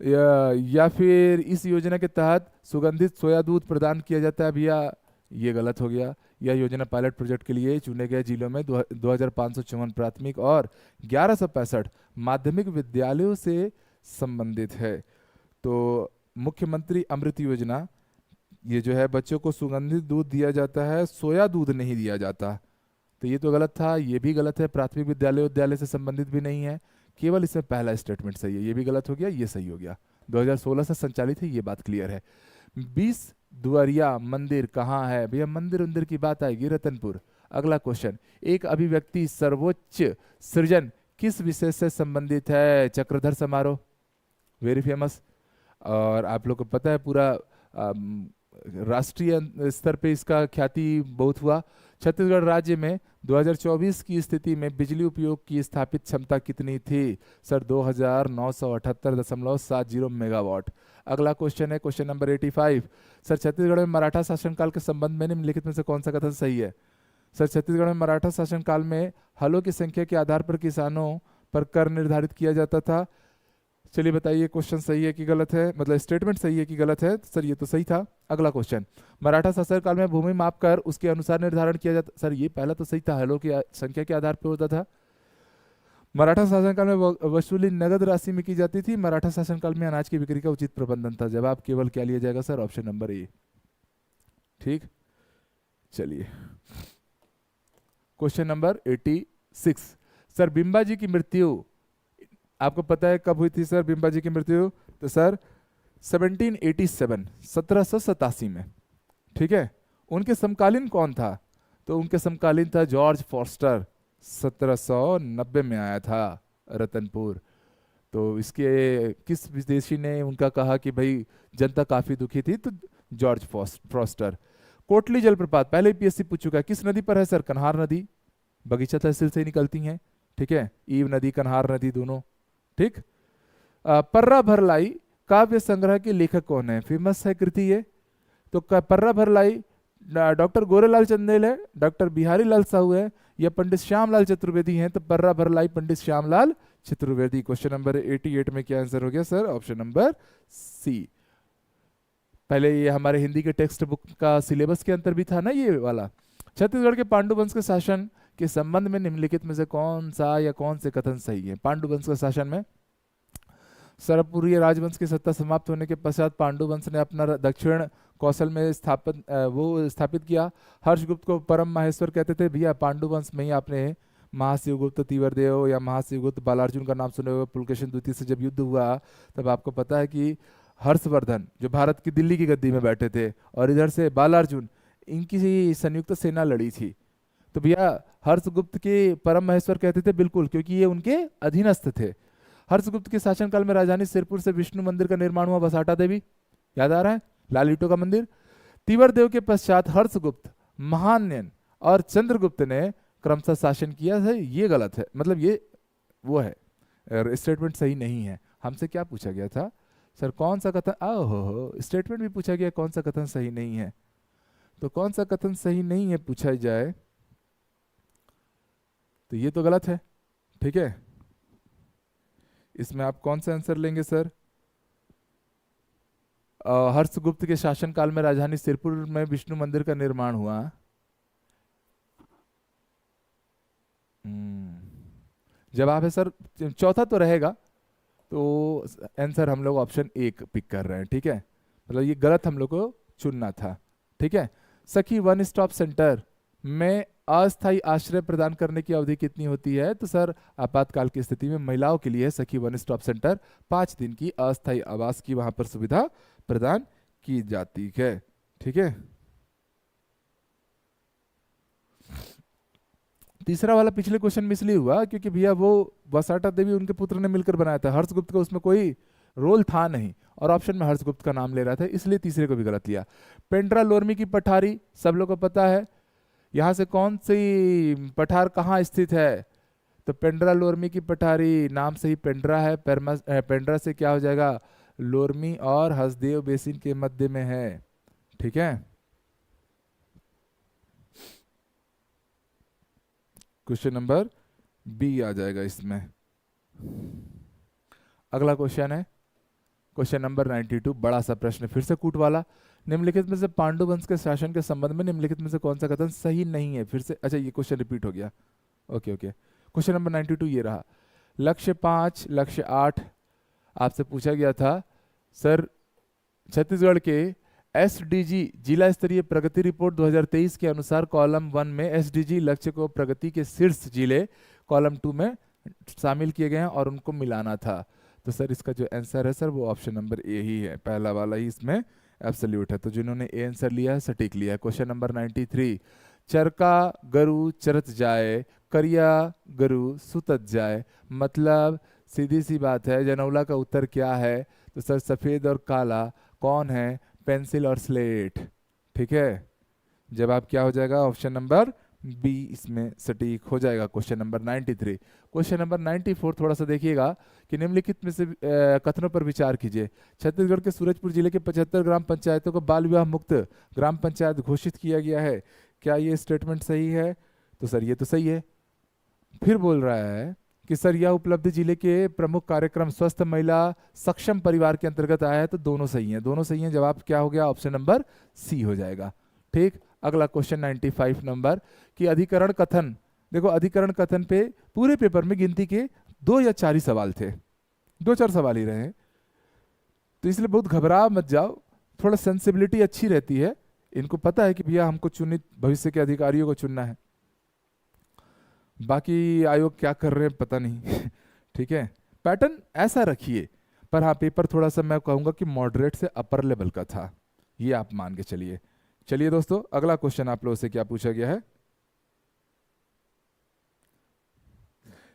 या फिर इस योजना के तहत सुगंधित सोया दूध प्रदान किया जाता है। भैया ये गलत हो गया। यह योजना पायलट प्रोजेक्ट के लिए चुने गए जिलों में 2554 प्राथमिक और 1165 माध्यमिक विद्यालयों से संबंधित है। तो मुख्यमंत्री अमृत योजना, ये जो है बच्चों को सुगंधित दूध दिया जाता है, सोया दूध नहीं दिया जाता। तो ये तो गलत था, ये भी गलत है। प्राथमिक विद्यालय से संबंधित भी नहीं है, केवल इसमें पहला स्टेटमेंट सही है। ये भी गलत हो गया, ये सही हो गया। 2016 से संचालित है, ये बात क्लियर है। 20 दुआरिया मंदिर कहाँ है? भैया मंदिर उंदिर की बात आएगी रतनपुर। अगला क्वेश्चन, एक अभिव्यक्ति सर्वोच्च सृजन किस विषय से संबंधित है? चक्रधर समारोह, वेरी फेमस। और आप लोग को पता है पूरा राष्ट्रीय स्तर पे इसका ख्याति बहुत हुआ। छत्तीसगढ़ राज्य में 2024 की स्थिति में बिजली उपयोग की स्थापित क्षमता कितनी थी? Sir 2978.70 megawatt. अगला क्वेश्चन है क्वेश्चन नंबर 85। सर छत्तीसगढ़ में मराठा शासनकाल के संबंध में निम्नलिखित में से कौन सा कथन सही है? सर छत्तीसगढ़ में मराठा शासनकाल में हलों की संख्या के आधार पर किसानों पर कर निर्धारित किया जाता था। चलिए बताइए क्वेश्चन सही है कि गलत है, मतलब स्टेटमेंट सही है कि गलत है? सर ये तो सही था। अगला क्वेश्चन, मराठा शासनकाल में भूमि माप कर उसके अनुसार निर्धारण किया जाता। सर ये पहला तो सही था, हलों की संख्या के आधार पर होता था। मराठा शासनकाल में वसूली नगद राशि में की जाती थी। मराठा शासनकाल में अनाज की बिक्री का उचित प्रबंधन था। जवाब केवल क्या लिया जाएगा सर? Option number A. ठीक, चलिए क्वेश्चन नंबर 86। सर बिंबा जी की मृत्यु आपको पता है कब हुई थी? सर बिंबा जी की मृत्यु तो सर 1787 1787 में। ठीक है, उनके समकालीन कौन था? तो उनके समकालीन था जॉर्ज फॉस्टर, 1790 में आया था रतनपुर। तो इसके किस विदेशी ने उनका कहा कि भाई जनता काफी दुखी थी? तो जॉर्ज फॉस्टर। कोटली जलप्रपात पहले ही पीएससी पूछ चुका है, किस नदी पर है? सर कन्हार नदी, बगीचा तहसील से निकलती हैं। ठीक है, ईव नदी, कन्हार नदी दोनों। ठीक, पर्रा भरलाई काव्य संग्रह के लेखक कौन है? फेमस है कृति ये। तो पर्रा भरलाई डॉक्टर गोरेलाल चंदेल है, डॉक्टर बिहारी लाल साहू है, या पंडित श्यामलाल चतुर्वेदी हैं? तो पर्रा भरलाई पंडित श्यामलाल चतुर्वेदी। क्वेश्चन नंबर 88 में क्या आंसर हो गया सर? Option number C. पहले ये हमारे हिंदी के टेक्स्ट बुक का सिलेबस के अंदर भी था ना ये वाला। छत्तीसगढ़ के पांडु वंश के शासन के संबंध में निम्नलिखित में से कौन सा या कौन से कथन सही है? पांडु वंश के शासन में सरपुरीय राजवंश की सत्ता समाप्त होने के पश्चात पांडु वंश ने अपना दक्षिण कौशल में स्थापित किया। हर्षगुप्त को परम माहेश्वर कहते थे। भैया पांडु वंश में ही आपने महाशिवगुप्त तीवरदेव या महाशिवगुप्त बालार्जुन का नाम सुने हुए। पुलकेशिन द्वितीय से जब युद्ध हुआ तब आपको पता है कि हर्षवर्धन जो भारत की दिल्ली की गद्दी में बैठे थे और इधर से बालार्जुन, इनकी संयुक्त सेना लड़ी थी। तो भैया हर्षगुप्त के परम महेश्वर कहते थे, बिल्कुल, क्योंकि ये उनके अधीनस्थ थे। हर्षगुप्त के शासनकाल में राजधानी सिरपुर से विष्णु मंदिर का निर्माण हुआ। बसाटा देवी, याद आ रहा है, लाल ईंटों का मंदिर। तीवरदेव के पश्चात हर्षगुप्त, महान्यन और चंद्रगुप्त ने क्रमशः शासन किया है। ये गलत है, मतलब ये वो है, स्टेटमेंट सही नहीं है। हमसे क्या पूछा गया था सर? कौन सा कथन? हो स्टेटमेंट भी पूछा गया, कौन सा कथन सही नहीं है? तो कौन सा कथन सही नहीं है पूछा जाए तो ये तो गलत है। ठीक है, इसमें आप कौन सा आंसर लेंगे सर? हर्षगुप्त के शासनकाल में राजधानी सिरपुर में विष्णु मंदिर का निर्माण हुआ। जवाब है सर चौथा तो रहेगा, तो आंसर हम लोग ऑप्शन एक पिक कर रहे हैं। ठीक है, मतलब ये गलत हम लोग को चुनना था। ठीक है, सखी वन स्टॉप सेंटर में अस्थायी आश्रय प्रदान करने की अवधि कितनी होती है? तो सर आपातकाल की स्थिति में महिलाओं के लिए सखी वन स्टॉप सेंटर 5 दिन की अस्थायी आवास की वहां पर सुविधा प्रदान की जाती है। ठीक है, तीसरा वाला पिछले क्वेश्चन में इसलिए हुआ क्योंकि भैया वो वसाटा देवी उनके पुत्र ने मिलकर बनाया था, हर्षगुप्त का उसमें कोई रोल था नहीं, और ऑप्शन में हर्षगुप्त का नाम ले रहा था, इसलिए तीसरे को भी गलत लिया। पेंड्रा लोरमी की पठारी सब लोग को पता है, यहाँ से कौन सी पठार कहाँ स्थित है? तो पेंड्रा लोरमी की पठारी, नाम से ही पेंड्रा है, पेंड्रा से क्या हो जाएगा, लोरमी और हसदेव बेसिन के मध्य में है। ठीक है, क्वेश्चन नंबर बी आ जाएगा इसमें। अगला क्वेश्चन है क्वेश्चन नंबर 92, बड़ा सा प्रश्न, फिर से कूट वाला। निम्नलिखित में से पांडु वंश के शासन के संबंध में निम्नलिखित में से कौन सा कथन सही नहीं है? फिर से, अच्छा ये क्वेश्चन रिपीट हो गया। ओके ओके, क्वेश्चन नंबर 92 ये रहा। लक्ष्य 5, लक्ष्य 8 आपसे पूछा गया था सर, छत्तीसगढ़ के एसडीजी जिला स्तरीय प्रगति रिपोर्ट 2023 के अनुसार कॉलम 1 में एसडीजी लक्ष्य को प्रगति के शीर्ष जिले कॉलम 2 में शामिल किए गए हैं और उनको मिलाना था। तो सर इसका जो आंसर है सर वो ऑप्शन नंबर ए ही है, पहला वाला ही इसमें एब्सोल्यूट है। तो जिन्होंने ए आंसर लिया है सटीक लिया है। क्वेश्चन नंबर 93, चरका गरु चरत जाए, करिया गरु सुतत जाए, मतलब सीधी सी बात है, जनौला का उत्तर क्या है? तो सर सफेद और काला कौन है? पेंसिल और स्लेट। ठीक है, जवाब क्या हो जाएगा? ऑप्शन नंबर बी इसमें सटीक हो जाएगा। Question number 93। क्वेश्चन नंबर 94 थोड़ा सा देखिएगा कि निम्नलिखित में से कथनों पर विचार कीजिए। छत्तीसगढ़ के सूरजपुर जिले के 75 ग्राम पंचायतों को बाल विवाह मुक्त ग्राम पंचायत घोषित किया गया है, क्या ये स्टेटमेंट सही है? तो सर ये तो सही है। फिर बोल रहा है कि सर यह उपलब्धि जिले के प्रमुख कार्यक्रम स्वस्थ महिला सक्षम परिवार के अंतर्गत आया है, तो दोनों सही हैं, दोनों सही हैं। जवाब क्या हो गया? ऑप्शन नंबर सी हो जाएगा। ठीक, अगला क्वेश्चन 95 नंबर कि अधिकरण कथन, देखो अधिकरण कथन पे पूरे पेपर में गिनती के 2 या 4 ही सवाल थे, 2-4 सवाल ही रहे, तो इसलिए बहुत घबरा मत जाओ, थोड़ा सेंसिबिलिटी अच्छी रहती है। इनको पता है कि भैया हमको चुनित भविष्य के अधिकारियों को चुनना है, बाकी आयोग क्या कर रहे हैं पता नहीं। ठीक है, पैटर्न ऐसा रखिए, पर हाँ पेपर थोड़ा सा मैं कहूँगा कि मॉडरेट से अपर लेवल का था, ये आप मान के चलिए। चलिए दोस्तों, अगला क्वेश्चन आप लोगों से क्या पूछा गया है?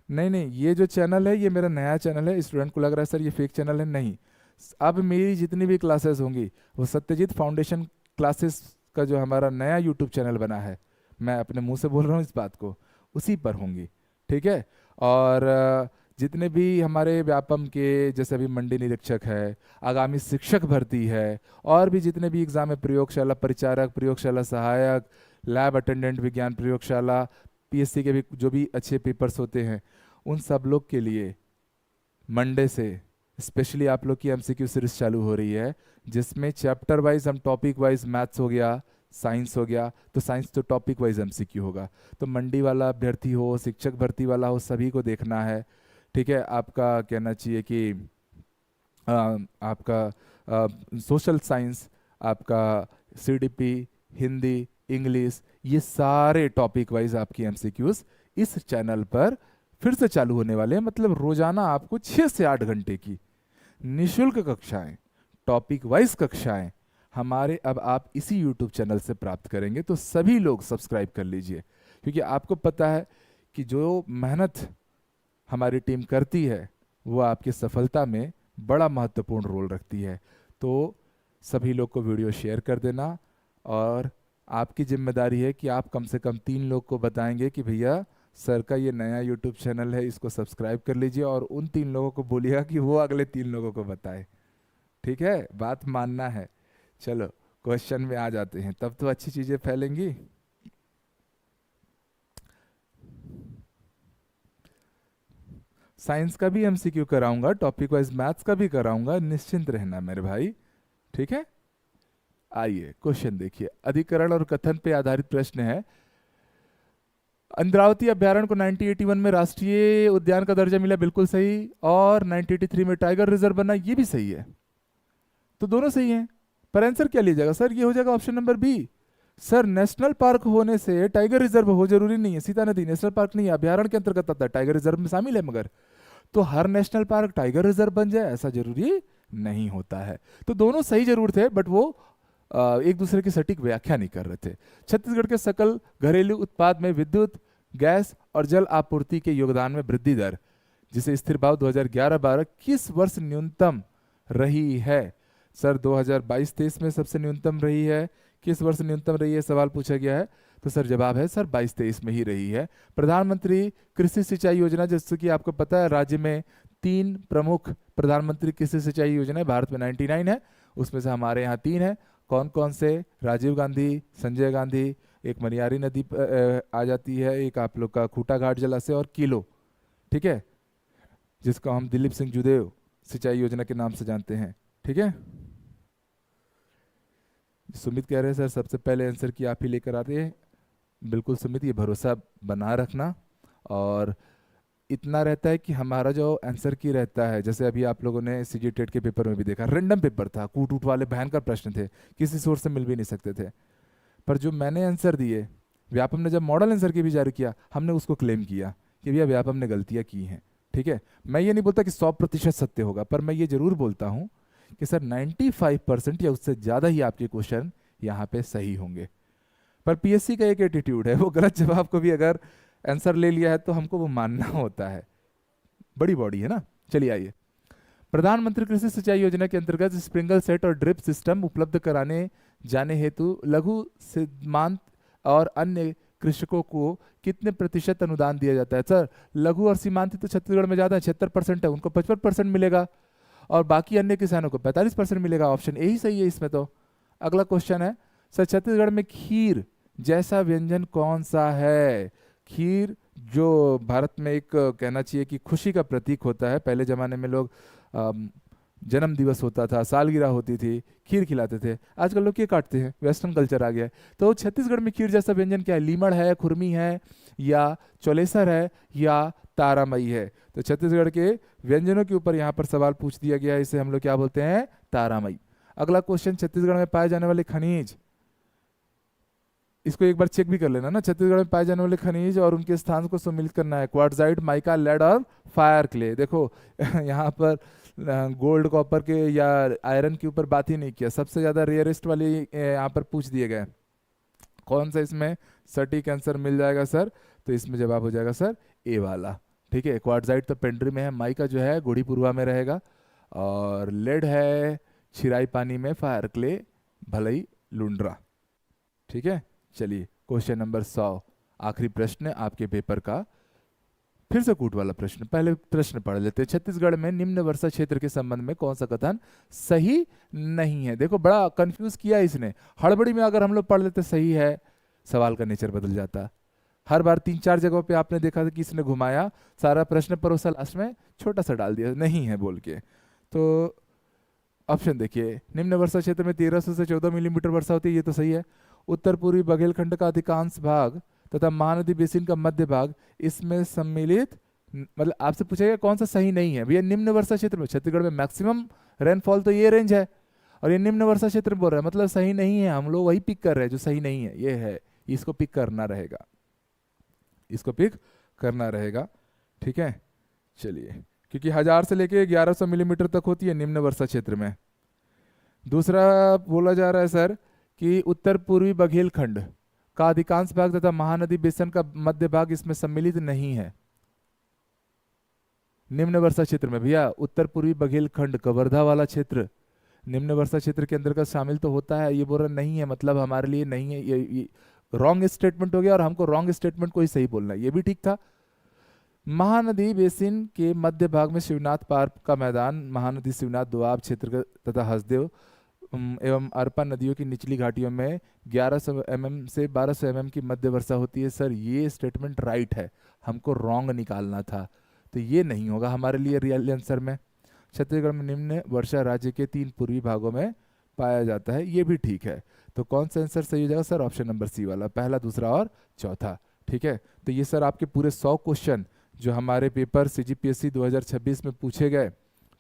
नहीं नहीं, ये जो चैनल है ये मेरा नया चैनल है, स्टूडेंट को लग रहा है सर ये फेक चैनल है, नहीं। अब मेरी जितनी भी क्लासेस होंगी वो सत्यजीत फाउंडेशन क्लासेस का जो हमारा नया यूट्यूब चैनल बना है, मैं अपने मुंह से बोल रहा हूँ इस बात को, उसी पर होंगी। ठीक है, और जितने भी हमारे व्यापम के जैसे अभी मंडी निरीक्षक है, आगामी शिक्षक भर्ती है, और भी जितने भी एग्जाम है, प्रयोगशाला परिचारक, प्रयोगशाला सहायक, लैब अटेंडेंट, विज्ञान प्रयोगशाला, पीएससी के भी जो भी अच्छे पेपर्स होते हैं, उन सब लोग के लिए मंडे से स्पेशली आप लोग की एमसीक्यू सीरीज चालू हो रही है, जिसमें चैप्टर वाइज हम टॉपिक वाइज, मैथ्स हो गया, साइंस हो गया, तो साइंस तो टॉपिक वाइज एमसीक्यू होगा। तो मंडी वाला अभ्यर्थी हो, शिक्षक भर्ती वाला हो, सभी को देखना है। ठीक है, आपका कहना चाहिए कि आपका सोशल साइंस, आपका सीडीपी, हिंदी, इंग्लिश, ये सारे टॉपिक वाइज आपकी एमसीक्यूज इस चैनल पर फिर से चालू होने वाले हैं। मतलब रोजाना आपको 6 से 8 घंटे की निशुल्क कक्षाएं, टॉपिक वाइज कक्षाएं हमारे अब आप इसी यूट्यूब चैनल से प्राप्त करेंगे। तो सभी लोग सब्सक्राइब कर लीजिए, क्योंकि आपको पता है कि जो मेहनत हमारी टीम करती है वो आपकी सफलता में बड़ा महत्वपूर्ण रोल रखती है। तो सभी लोग को वीडियो शेयर कर देना, और आपकी जिम्मेदारी है कि आप कम से कम 3 लोग को बताएंगे कि भैया सर का ये नया यूट्यूब चैनल है, इसको सब्सक्राइब कर लीजिए, और उन 3 लोगों को बोलिएगा कि वो अगले 3 लोगों को बताए। ठीक है, बात मानना है। चलो क्वेश्चन में आ जाते हैं, तब तो अच्छी चीजें फैलेंगी। साइंस का भी एमसीक्यू कराऊंगा, टॉपिक वाइज मैथ्स का भी कराऊंगा, निश्चिंत रहना मेरे भाई। ठीक है, आइए क्वेश्चन देखिए। अधिकरण और कथन पे आधारित प्रश्न है। इंद्रावती अभ्यारण्य को 1981 में राष्ट्रीय उद्यान का दर्जा मिला, बिल्कुल सही, और 1983 में टाइगर रिजर्व बना, ये भी सही है। तो दोनों सही हैं, पर आंसर क्या लिया जाएगा? सर ये हो जाएगा option number B. Sir national park होने से टाइगर रिजर्व हो जरूरी नहीं है। सीता नदी नेशनल पार्क नहीं है, अभ्यारण्य के अंतर्गत आता है, टाइगर रिजर्व में शामिल है, मगर तो हर नेशनल पार्क टाइगर रिजर्व बन जाए ऐसा जरूरी नहीं होता है। तो दोनों सही जरूर थे, बट वो एक दूसरे की सटीक व्याख्या नहीं कर रहे थे। छत्तीसगढ़ के सकल घरेलू उत्पाद में विद्युत गैस और जल आपूर्ति के योगदान में वृद्धि दर जिसे स्थिर भाव 2011-12 किस वर्ष न्यूनतम रही है? सर 2022-23 में सबसे न्यूनतम रही है। किस वर्ष न्यूनतम रही है सवाल पूछा गया है, तो सर जवाब है सर 22-23 में ही रही है। प्रधानमंत्री कृषि सिंचाई योजना, जैसे कि आपको पता है राज्य में 3 प्रमुख प्रधानमंत्री कृषि सिंचाई योजना है, भारत में 99 है, उसमें से हमारे यहाँ 3 है। कौन कौन से? राजीव गांधी, संजय गांधी, एक मनियारी नदी आ जाती है, एक आप लोग का खूटा घाट जलाशय और किलो, ठीक है, जिसको हम दिलीप सिंह जुदेव सिंचाई योजना के नाम से जानते हैं, ठीक है। सुमित कह रहे हैं सर सबसे पहले आंसर की आप ही लेकर आते हैं। बिल्कुल सुमित, ये भरोसा बना रखना। और इतना रहता है कि हमारा जो आंसर की रहता है, जैसे अभी आप लोगों ने सीजी टेट के पेपर में भी देखा, रैंडम पेपर था, कूट उट वाले भयंकर प्रश्न थे, किसी सोर्स से मिल भी नहीं सकते थे। पर जो मैंने आंसर दिए, व्यापम ने जब मॉडल आंसर की भी जारी किया, हमने उसको क्लेम किया कि भैया व्यापम ने गलतियां की हैं, ठीक है। मैं ये नहीं बोलता कि 100% सत्य होगा, पर मैं ये जरूर बोलता हूँ कि सर 95% या उससे ज़्यादा ही आपके क्वेश्चन यहाँ पे सही होंगे। पर पीएससी का एक एटीट्यूड है, वो गलत जवाब को भी अगर आंसर ले लिया है तो हमको वो मानना होता है, बड़ी बॉडी है ना। चलिए आइए, प्रधानमंत्री कृषि सिंचाई योजना के अंतर्गत स्प्रिंकल सेट और ड्रिप सिस्टम उपलब्ध कराने जाने हेतु लघु सीमांत और अन्य कृषकों को कितने प्रतिशत अनुदान दिया जाता है? सर लघु और सीमांत तो छत्तीसगढ़ में ज़्यादा है, 76% है, उनको 55% मिलेगा, और बाकी अन्य किसानों को 45% मिलेगा। ऑप्शन ए ही सही है इसमें तो। अगला क्वेश्चन है, सर छत्तीसगढ़ में खीर जैसा व्यंजन कौन सा है? खीर जो भारत में एक कहना चाहिए कि खुशी का प्रतीक होता है। पहले ज़माने में लोग जन्म दिवस होता था, सालगिरह होती थी, खीर खिलाते थे, आजकल लोग केक काटते हैं, वेस्टर्न कल्चर आ गया है। तो छत्तीसगढ़ में खीर जैसा व्यंजन क्या है? लीमड़ है, खुरमी है, या चौलेसर है, या तारामई है? तो छत्तीसगढ़ के व्यंजनों के ऊपर यहाँ पर सवाल पूछ दिया गया है, इसे हम लोग क्या बोलते हैं? तारामई। अगला क्वेश्चन, छत्तीसगढ़ में पाए जाने वाले खनिज, इसको एक बार चेक भी कर लेना ना, छत्तीसगढ़ में पाए जाने वाले खनिज और उनके स्थान को सम्मिलित करना है। क्वार्टजाइट, माइका, लेड और फायर क्ले। देखो यहाँ पर गोल्ड, कॉपर के या आयरन के ऊपर बात ही नहीं किया, सबसे ज्यादा रेयरेस्ट वाली यहाँ पर पूछ दिए गए। कौन सा इसमें सटीक आंसर मिल जाएगा सर? तो इसमें जवाब हो जाएगा सर ए वाला, ठीक है। क्वार्टजाइट तो पेंड्री में है, माइका जो है गुड़ी पुरवा में रहेगा, और लेड है छिराई पानी में, फायर क्ले भलई लुंड्रा, ठीक है। चलिए क्वेश्चन नंबर 100, आखिरी प्रश्न आपके पेपर का, फिर से कूट वाला प्रश्न। पहले प्रश्न पढ़ लेते हैं, छत्तीसगढ़ में निम्न वर्षा क्षेत्र के संबंध में कौन सा कथन सही नहीं है? देखो बड़ा कंफ्यूज किया इसने, हड़बड़ी में अगर हम लोग पढ़ लेते सही है, सवाल का नेचर बदल जाता। हर बार 3-4 जगहों पे आपने देखा था कि इसने घुमाया, सारा प्रश्न परोसा, लास्ट में छोटा सा डाल दिया नहीं है बोल के। तो ऑप्शन देखिए, निम्न वर्षा क्षेत्र में 1300 से 14 मिलीमीटर वर्षा होती है, ये तो सही है। उत्तर पूर्वी बघेलखंड का अधिकांश भाग तथा महानदी बेसिन का मध्य भाग इसमें सम्मिलित, मतलब आपसे पूछा गया कौन सा सही नहीं है भैया? निम्न वर्षा क्षेत्र में, छत्तीसगढ़ में मैक्सिमम रेनफॉल तो ये रेंज है, और ये निम्न वर्षा क्षेत्र में बोल रहा है, मतलब सही नहीं है। हम लोग वही पिक कर रहे हैं जो सही नहीं है, ये है, इसको पिक करना रहेगा, इसको पिक करना रहेगा, ठीक है। चलिए, क्योंकि 1000 से लेके 1100 मिलीमीटर तक होती है निम्न वर्षा क्षेत्र में। दूसरा बोला जा रहा है सर कि उत्तर पूर्वी बघेलखंड का अधिकांश भाग तथा महानदी बेसिन का मध्य भाग इसमें सम्मिलित नहीं है निम्न वर्षा क्षेत्र में। भैया उत्तर पूर्वी बघेलखंड कवर्धा वाला क्षेत्र निम्न वर्षा क्षेत्र के अंतर्गत शामिल तो होता है, ये बोल रहा नहीं है, मतलब हमारे लिए नहीं है, ये रॉन्ग स्टेटमेंट हो गया, और हमको रॉन्ग स्टेटमेंट को ही सही बोलना है, ये भी ठीक था। महानदी बेसिन के मध्य भाग में शिवनाथ पार्क का मैदान, महानदी शिवनाथ दोआब क्षेत्र तथा हसदेव एवं अरपा नदियों की निचली घाटियों में 1100 mm से 1200 mm की मध्य वर्षा होती है। सर ये स्टेटमेंट राइट है, हमको रॉन्ग निकालना था, तो ये नहीं होगा हमारे लिए रियल आंसर में। छत्तीसगढ़ में निम्न वर्षा राज्य के 3 पूर्वी भागों में पाया जाता है, ये भी ठीक है। तो कौन सा आंसर सही हो जाएगा सर? ऑप्शन नंबर सी वाला, पहला, दूसरा और चौथा, ठीक है। तो ये सर आपके पूरे 100 क्वेश्चन जो हमारे पेपर सीजीपीएससी 2026 में पूछे गए,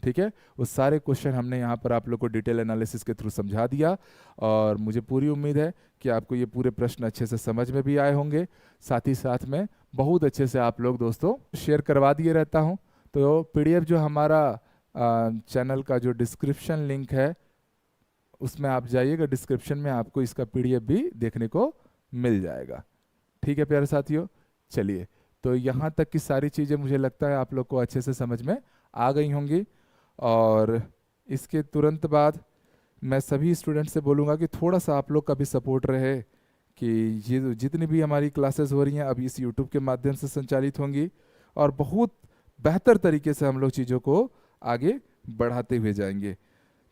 ठीक है, वो सारे क्वेश्चन हमने यहाँ पर आप लोग को डिटेल एनालिसिस के थ्रू समझा दिया, और मुझे पूरी उम्मीद है कि आपको ये पूरे प्रश्न अच्छे से समझ में भी आए होंगे। साथ ही साथ में बहुत अच्छे से आप लोग दोस्तों शेयर करवा दिए रहता हूँ। तो पीडीएफ जो हमारा चैनल का जो डिस्क्रिप्शन लिंक है उसमें आप जाइएगा, डिस्क्रिप्शन में आपको इसका पीडीएफ भी देखने को मिल जाएगा, ठीक है प्यारे साथियों। चलिए, तो यहाँ तक की सारी चीज़ें मुझे लगता है आप लोग को अच्छे से समझ में आ गई होंगी। और इसके तुरंत बाद मैं सभी स्टूडेंट से बोलूँगा कि थोड़ा सा आप लोग का भी सपोर्ट रहे, कि ये जितनी भी हमारी क्लासेस हो रही हैं अब इस यूट्यूब के माध्यम से संचालित होंगी, और बहुत बेहतर तरीके से हम लोग चीज़ों को आगे बढ़ाते हुए जाएंगे।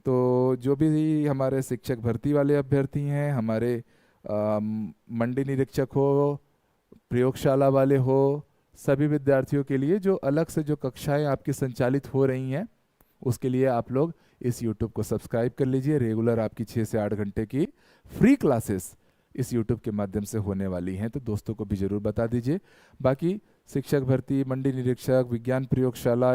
तो जो भी हमारे शिक्षक भर्ती वाले अभ्यर्थी हैं, हमारे मंडी निरीक्षक हो, प्रयोगशाला वाले हो, सभी विद्यार्थियों के लिए जो अलग से जो कक्षाएं आपकी संचालित हो रही हैं, उसके लिए आप लोग इस YouTube को सब्सक्राइब कर लीजिए। रेगुलर आपकी 6 से 8 घंटे की फ्री क्लासेस इस YouTube के माध्यम से होने वाली हैं, तो दोस्तों को भी ज़रूर बता दीजिए। बाकी शिक्षक भर्ती, मंडी निरीक्षक, विज्ञान प्रयोगशाला,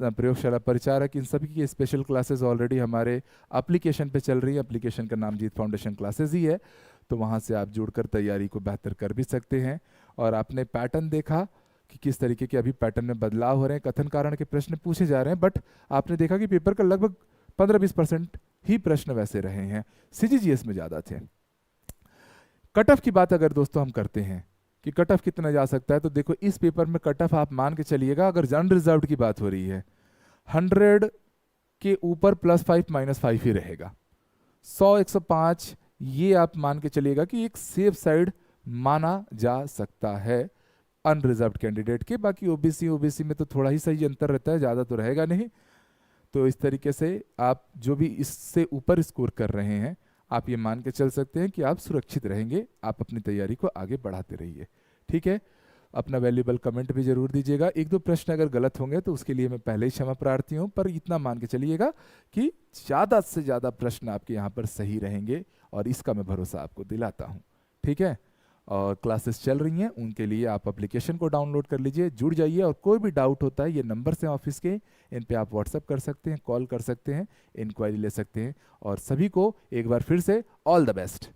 प्रयोगशाला परिचारक, इन सभी की स्पेशल क्लासेस ऑलरेडी हमारे एप्लीकेशन पे चल रही है। एप्लीकेशन का नाम जीत फाउंडेशन क्लासेस ही है, तो वहाँ से आप जुड़कर तैयारी को बेहतर कर भी सकते हैं। और आपने पैटर्न देखा कि किस तरीके के अभी पैटर्न में बदलाव हो रहे हैं, कथन कारण के प्रश्न पूछे जा रहे हैं, बट आपने देखा कि पेपर का लगभग 15-20% ही प्रश्न वैसे रहे हैं, CGGS में ज़्यादा थे। कट ऑफ की बात अगर दोस्तों हम करते हैं कि कट ऑफ कितना जा सकता है, तो देखो इस पेपर में कट ऑफ आप मान के चलिएगा, अगर अनरिजर्व्ड की बात हो रही है 100 के ऊपर +5 -5 ही रहेगा। 100 105 ये आप मान के चलिएगा कि एक सेफ साइड माना जा सकता है अनरिजर्व्ड कैंडिडेट के। बाकी ओबीसी में तो थोड़ा ही सही अंतर रहता है, ज़्यादा तो रहेगा नहीं। तो इस तरीके से आप जो भी इससे ऊपर स्कोर कर रहे हैं, आप ये मान के चल सकते हैं कि आप सुरक्षित रहेंगे। आप अपनी तैयारी को आगे बढ़ाते रहिए, ठीक है। अपना वैल्यूएबल कमेंट भी जरूर दीजिएगा। 1-2 प्रश्न अगर गलत होंगे तो उसके लिए मैं पहले ही क्षमा प्रार्थी हूँ, पर इतना मान के चलिएगा कि ज़्यादा से ज़्यादा प्रश्न आपके यहाँ पर सही रहेंगे, और इसका मैं भरोसा आपको दिलाता हूँ, ठीक है। और क्लासेस चल रही हैं, उनके लिए आप एप्लीकेशन को डाउनलोड कर लीजिए, जुड़ जाइए, और कोई भी डाउट होता है, ये नंबर से ऑफिस के, इन पे आप व्हाट्सअप कर सकते हैं, कॉल कर सकते हैं, इंक्वायरी ले सकते हैं। और सभी को एक बार फिर से ऑल द बेस्ट।